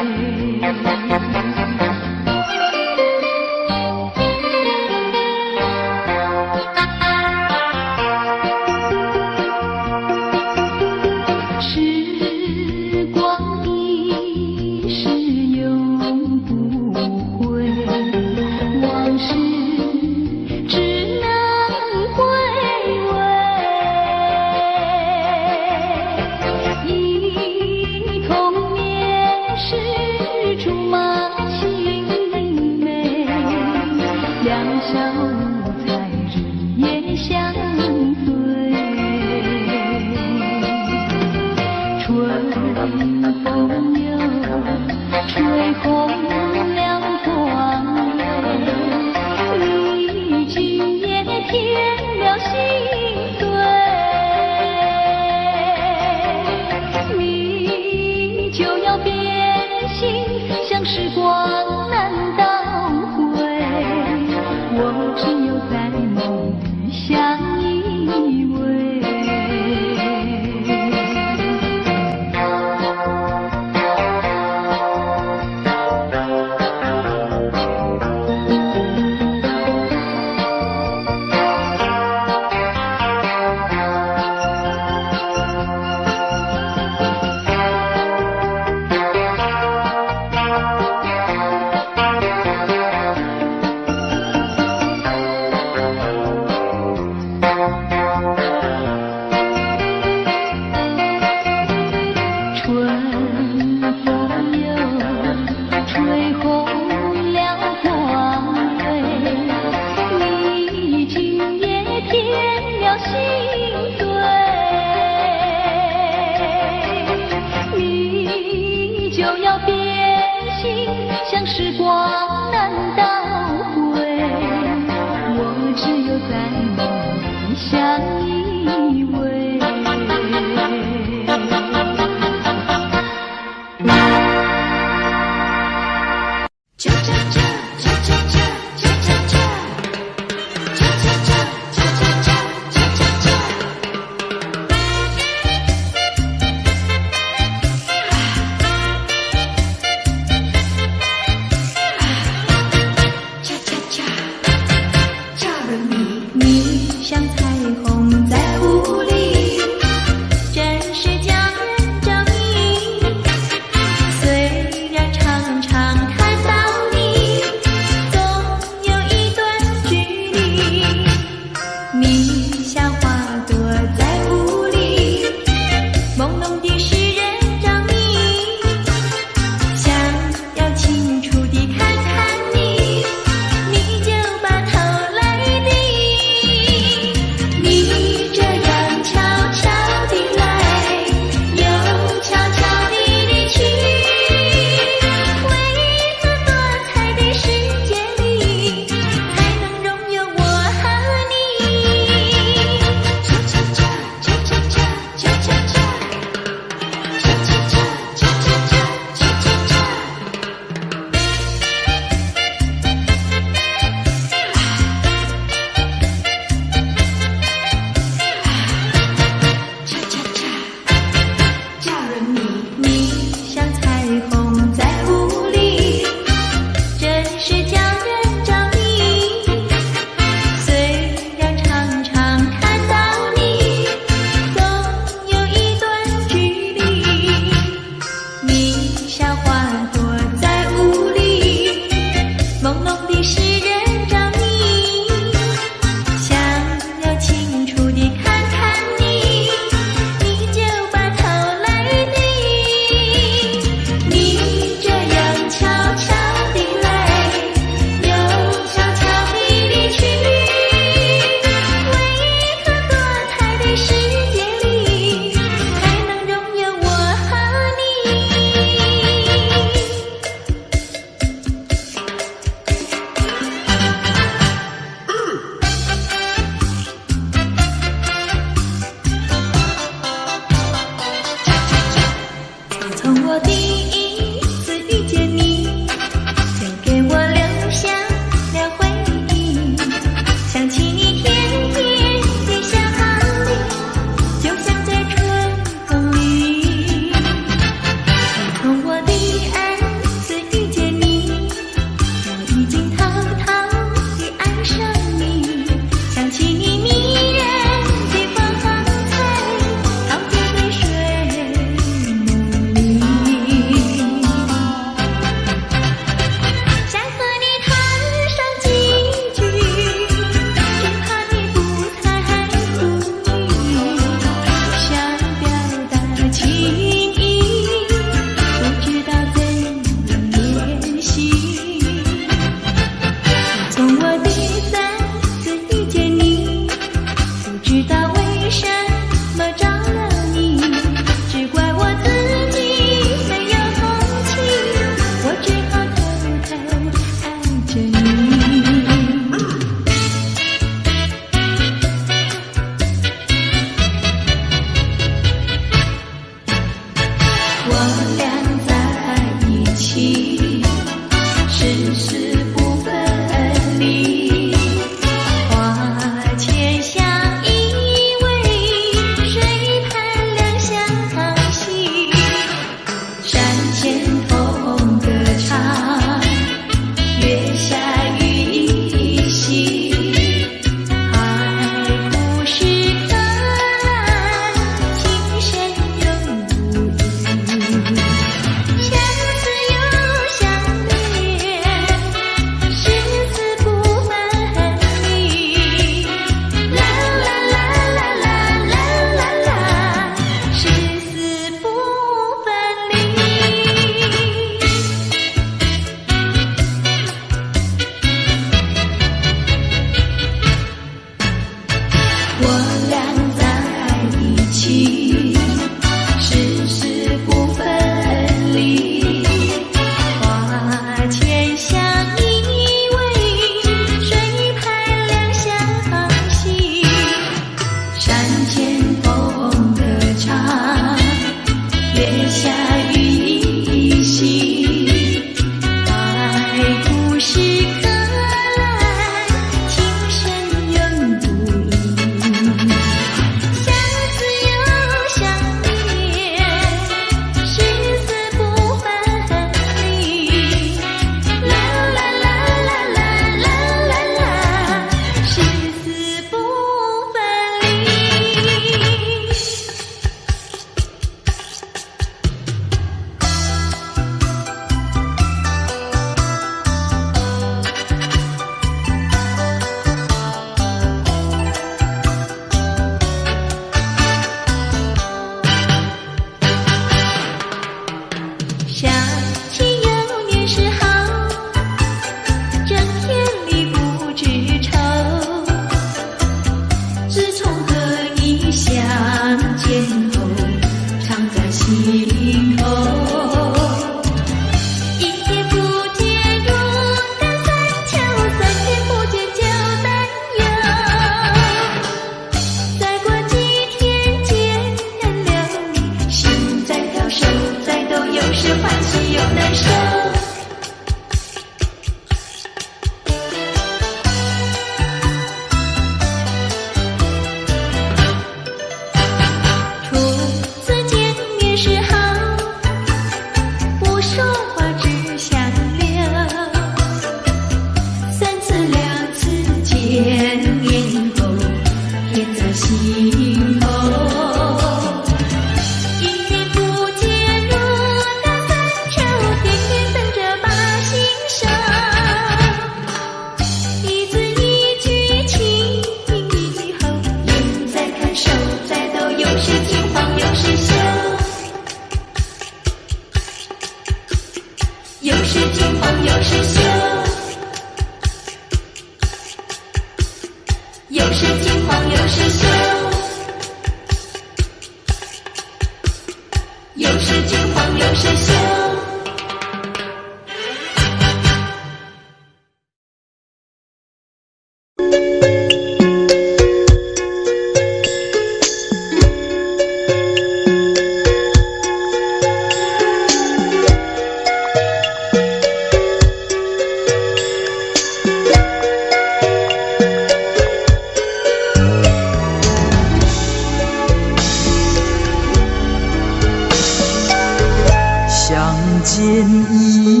见已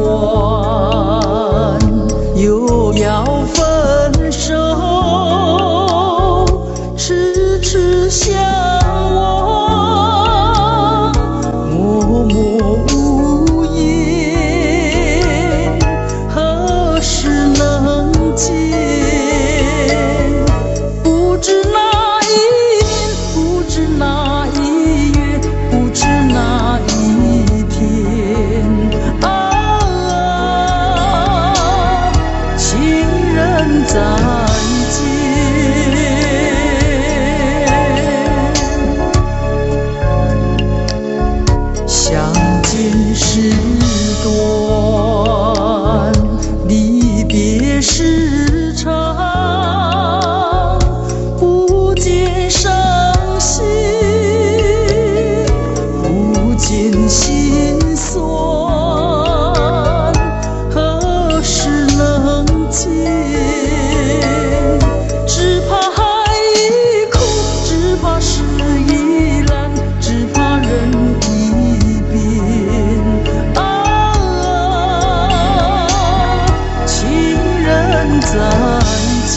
晚，又要分手，痴痴相望，默默无言，何时能见？不知哪一年，不知哪一月，不知哪一天啊，情人再见。相见时短，离别时长，不见伤心，不见心酸，何时能见？只怕海已枯，只怕事已烂，只怕人已变啊，情人再见。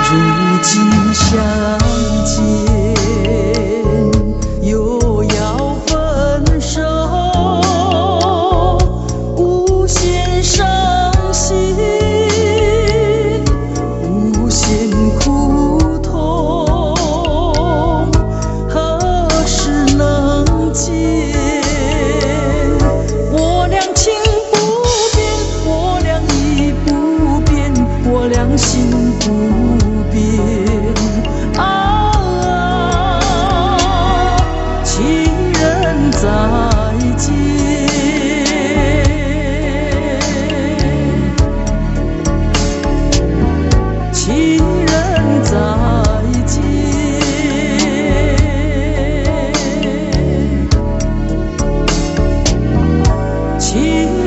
如今相见，又要分手，无限伤心，无限苦痛，何时能见？我俩情不变，我俩意不变，我俩心不变啊，情人再见，情人再见，情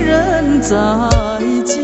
人再见。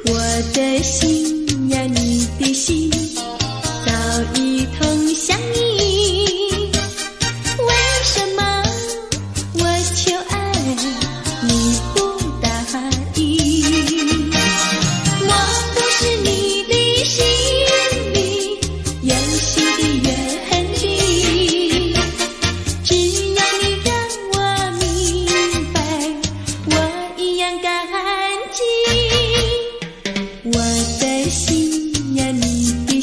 我的心呀，你的心早已同向你，为什么我求爱你不答应？我不是你的心里有心的怨敌，只要你让我明白，我一样感激。我的心呀，你的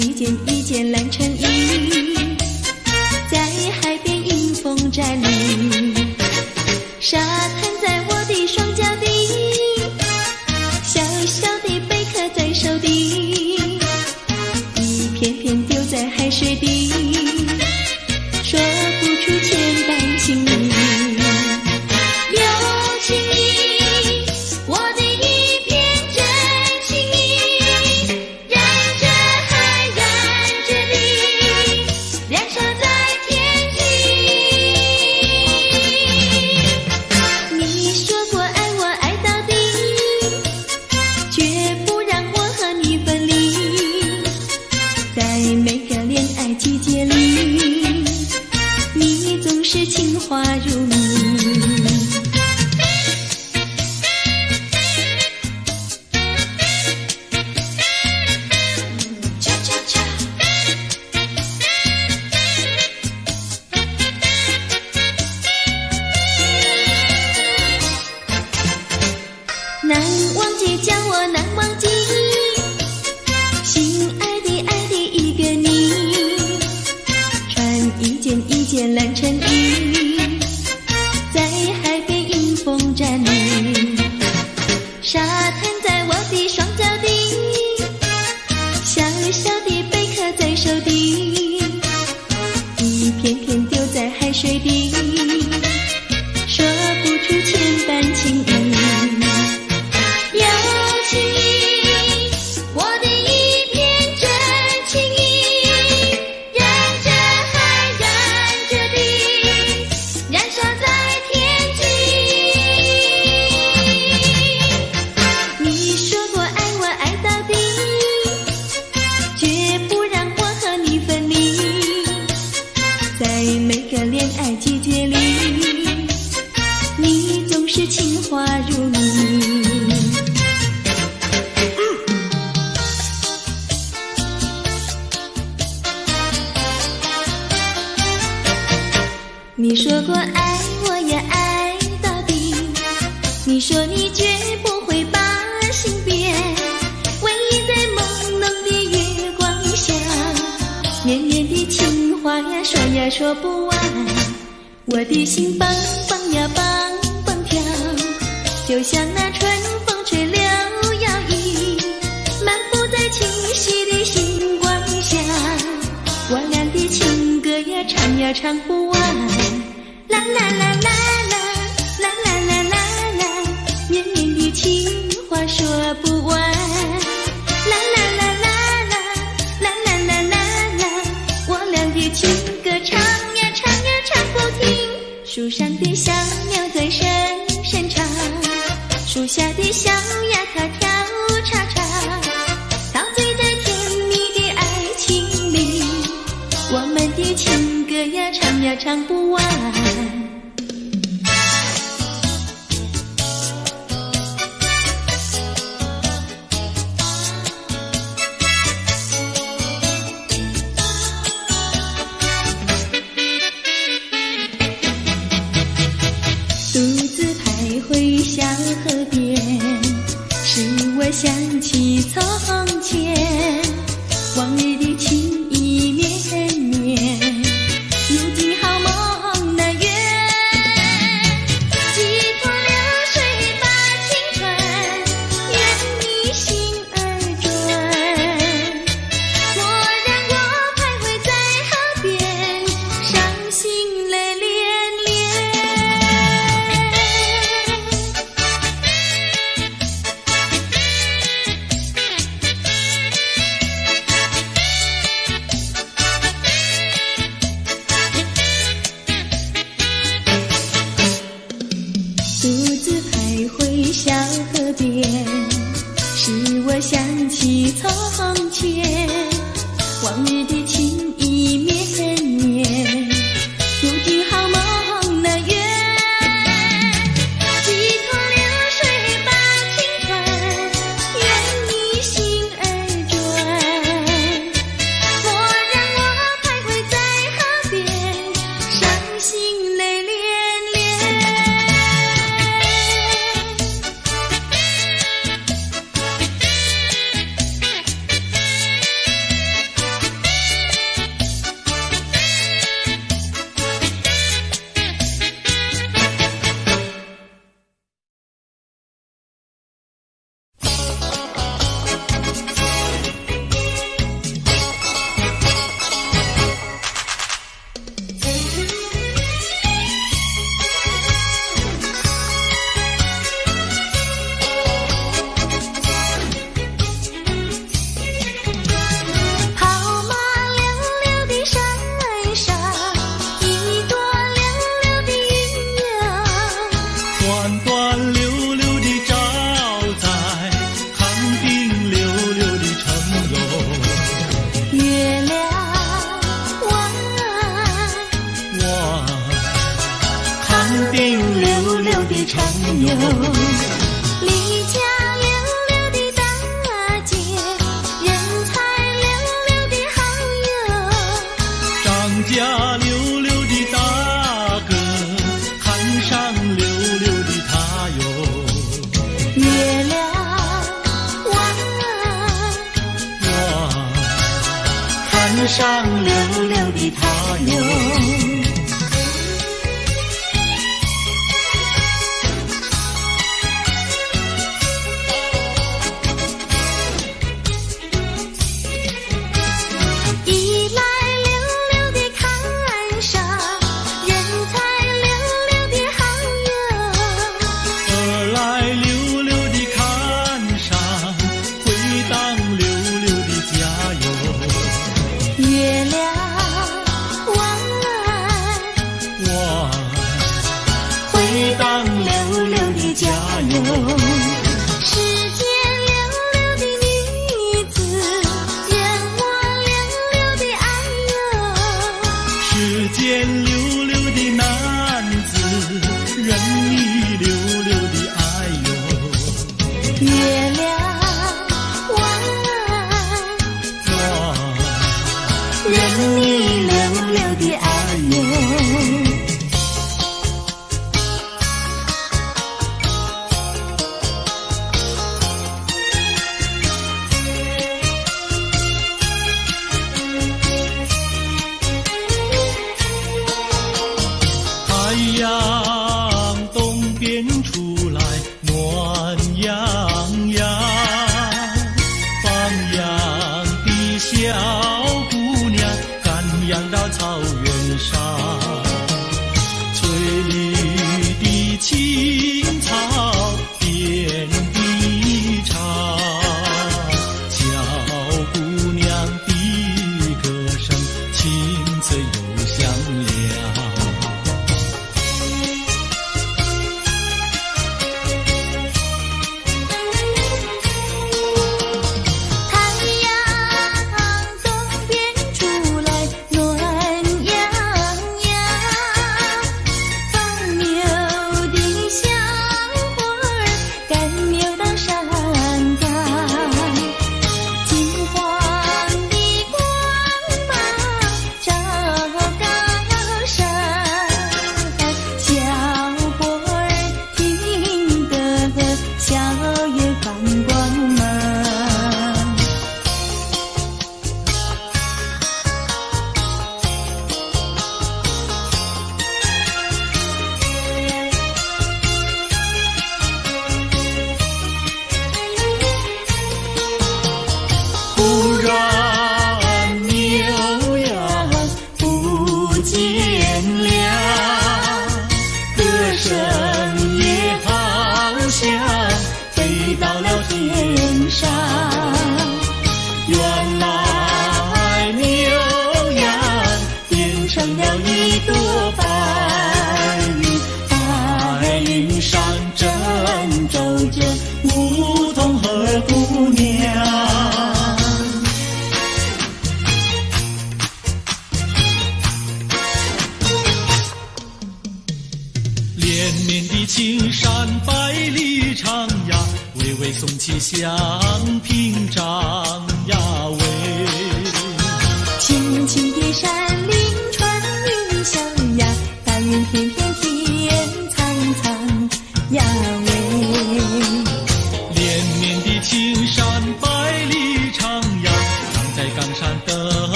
一件一件烂成衣，在海边迎风站立，沙滩在我的双脚底，小小的贝壳在手底，一片片丢在海水底，说不出千般情意。有情意，我的一片真情意，燃着海，燃着地，燃烧在天际。你说过爱我爱到底，绝不让我和你分离，在每个恋爱季节里，你总是情话如蜜。恰恰恰，难忘记叫我难忘记，心爱的爱的一个你，穿一件一件烂成衣，在海边迎风站立，沙滩在我的双脚底，小小的贝壳在手底，一片片丢在海水底，说不出千般情意。有情意，我的一片真情意，燃着海，燃着地，燃烧在天际。你说过爱我爱到底，绝不让我和你分离，在每个恋爱季节里，你总是情话如蜜。你说过爱我也爱到底，你说你绝不会把心变，唯一在朦胧的月光下，绵绵的情话呀说呀说不完，我的心蹦蹦呀蹦蹦跳，就像那春风吹柳摇曳，漫步在清晰的星光下，我俩的情歌呀唱呀唱不完，啦啦啦啦啦啦啦啦啦啦，绵绵的情话说不完，啦啦啦啦啦啦啦啦啦啦，我俩的情歌唱呀唱呀唱不停，树上的小鸟在声声唱，树下的小丫它跳叉叉，陶醉在甜蜜的爱情里，我们的情歌呀唱呀唱不完。独自徘徊小河边，使我想起从前，往日的情意绵绵，如今好梦难圆，几托流水把情传，愿你心儿转，蓦然我徘徊在河边，伤心泪涟涟。长游。离家溜溜的大姐，人才溜溜的好友，张家溜溜的大哥，汉上溜溜的他哟。月亮弯，汉上溜溜的他哟。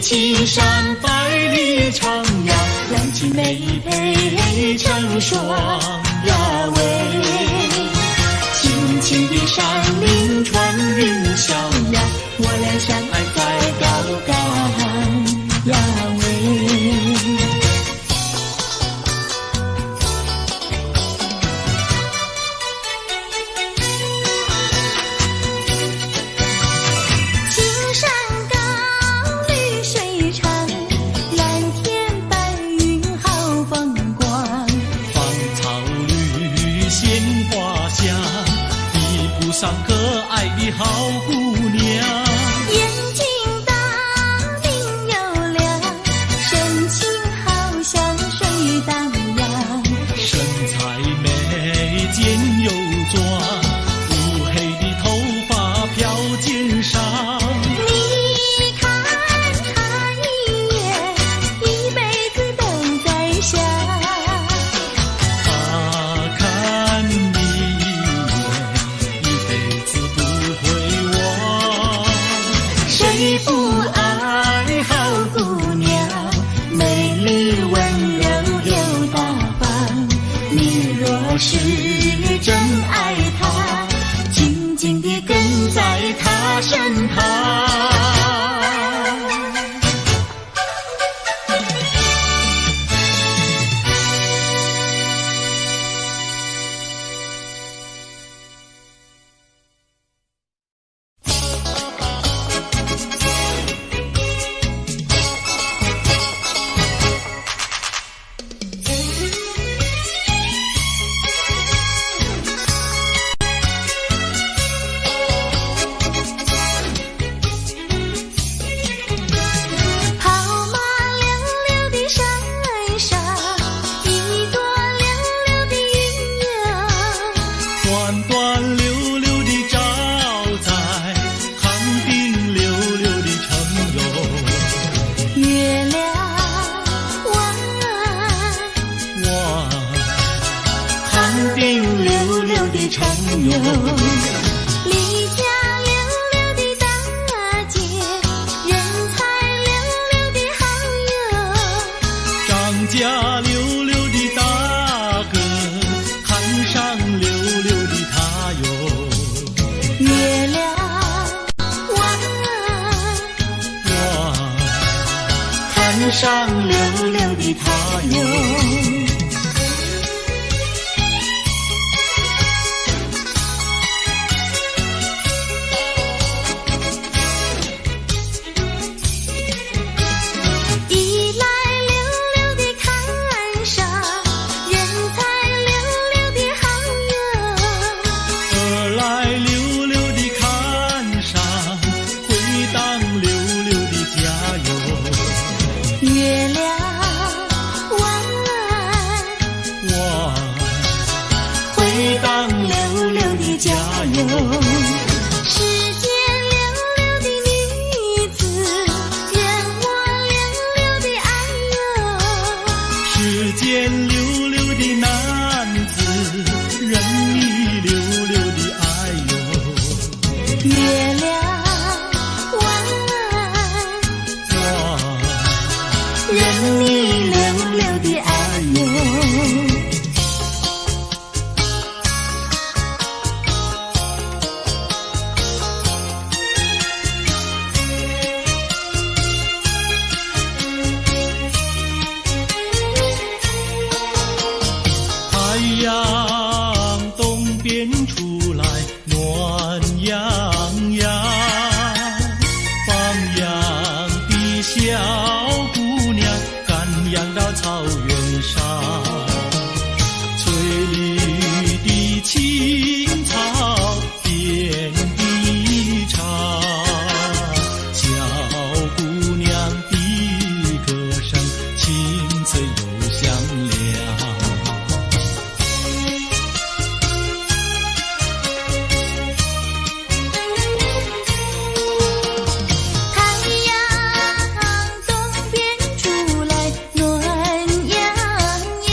青山百里长呀，两情梅配成双呀喂。静的山林穿云逍遥，我俩相爱在高岗呀喂。青山高，绿水长，蓝天白云好风光。芳草绿，鲜花香，比不上可爱的好姑娘。眼睛大，明又亮，神情好像水荡漾。身材美，肩又壮，乌黑的头发飘肩上。你看他一眼，一辈子都在想。他看你一眼，一辈子不会忘。谁不爱好姑娘？美丽温柔又大方。你若是真爱她，静静地跟在她身旁。跑马溜溜的山上，一朵溜溜的云呀。端端溜溜地照在康定溜溜的城哟。月亮弯，哇，康定溜溜的城哟。离家溜溜的大姐，人才溜溜的好友。张家溜溜的大哥，看上溜溜的他哟。月亮弯，哇，看上溜溜的他哟。一来溜溜的看上，人才溜溜的好友。二来溜溜地看上，回当溜溜的家哟。月亮弯，哇，回当溜溜的家哟。世间溜溜的女子，任我溜溜的爱哟。世间溜溜的男子，任你溜溜的爱哟。月亮弯，哇，任你溜溜的爱哟。太阳东边出来暖洋洋，放羊的小姑娘赶羊到草原上，翠绿的青草遍地长，小姑娘的歌声清脆又响亮。太阳东边出来暖洋洋，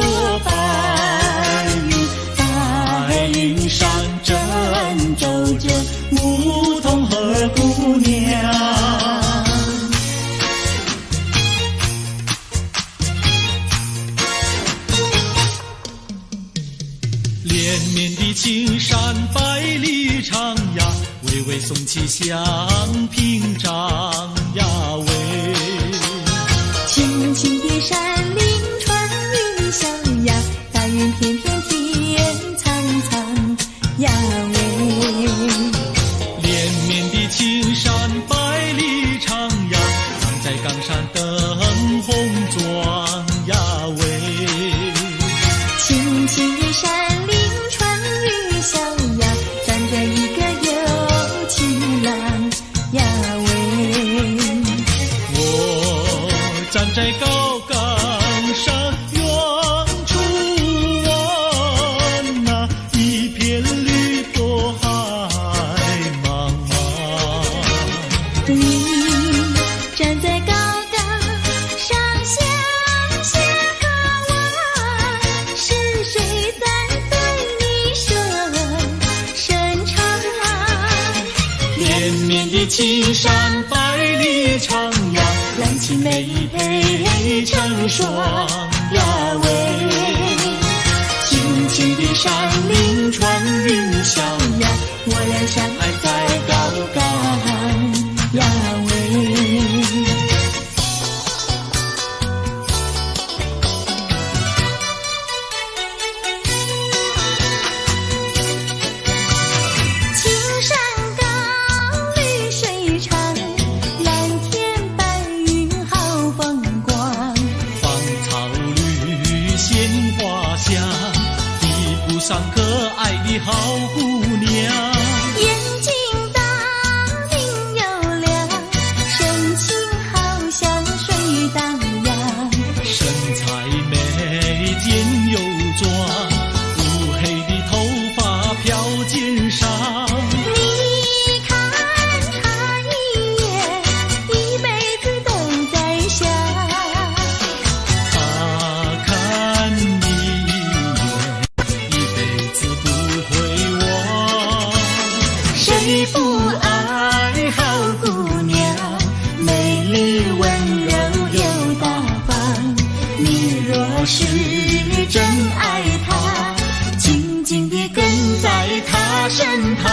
朵白云，白云上正走着牧童和姑娘。连绵的青山百里长呀，巍巍耸起像屏障呀喂。青青的山岭穿云霄呀，白云片片天苍苍呀喂。连绵的青山百里长呀，藏在冈山灯红妆呀喂。青青的山岭穿云霄呀，站着一个有情郎呀喂。我站在高岗上远处望那一片绿朵海茫茫。你站在高岗上向下看望，是谁在对你声唱？连绵的青山百里长呀，蓝青梅配成双呀喂。青青的山岭穿云霄呀，我俩相爱在高岗呀喂。青山高，绿水长，蓝天白云好风光。芳草绿鲜花香，地铺上可爱的好姑娘。眼睛大，明又亮，神情好像水荡漾。身材美，肩又壮，乌黑的头发飘肩上。你看他一眼，一辈子都在想。他看你一眼，一辈子不会忘。谁不爱好姑娘，美丽温柔又大方。你若是真爱她，静静地跟在她身旁。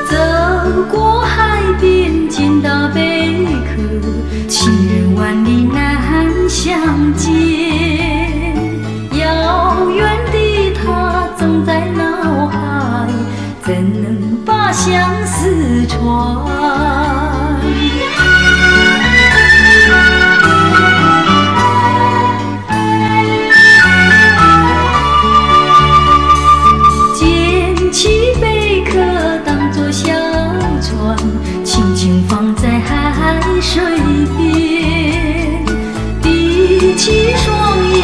走过海边见到贝壳，情人万里难相见。遥远的他总在脑海，怎能把相思传？捡起贝壳当作小船，轻轻放在海水边，闭起双眼。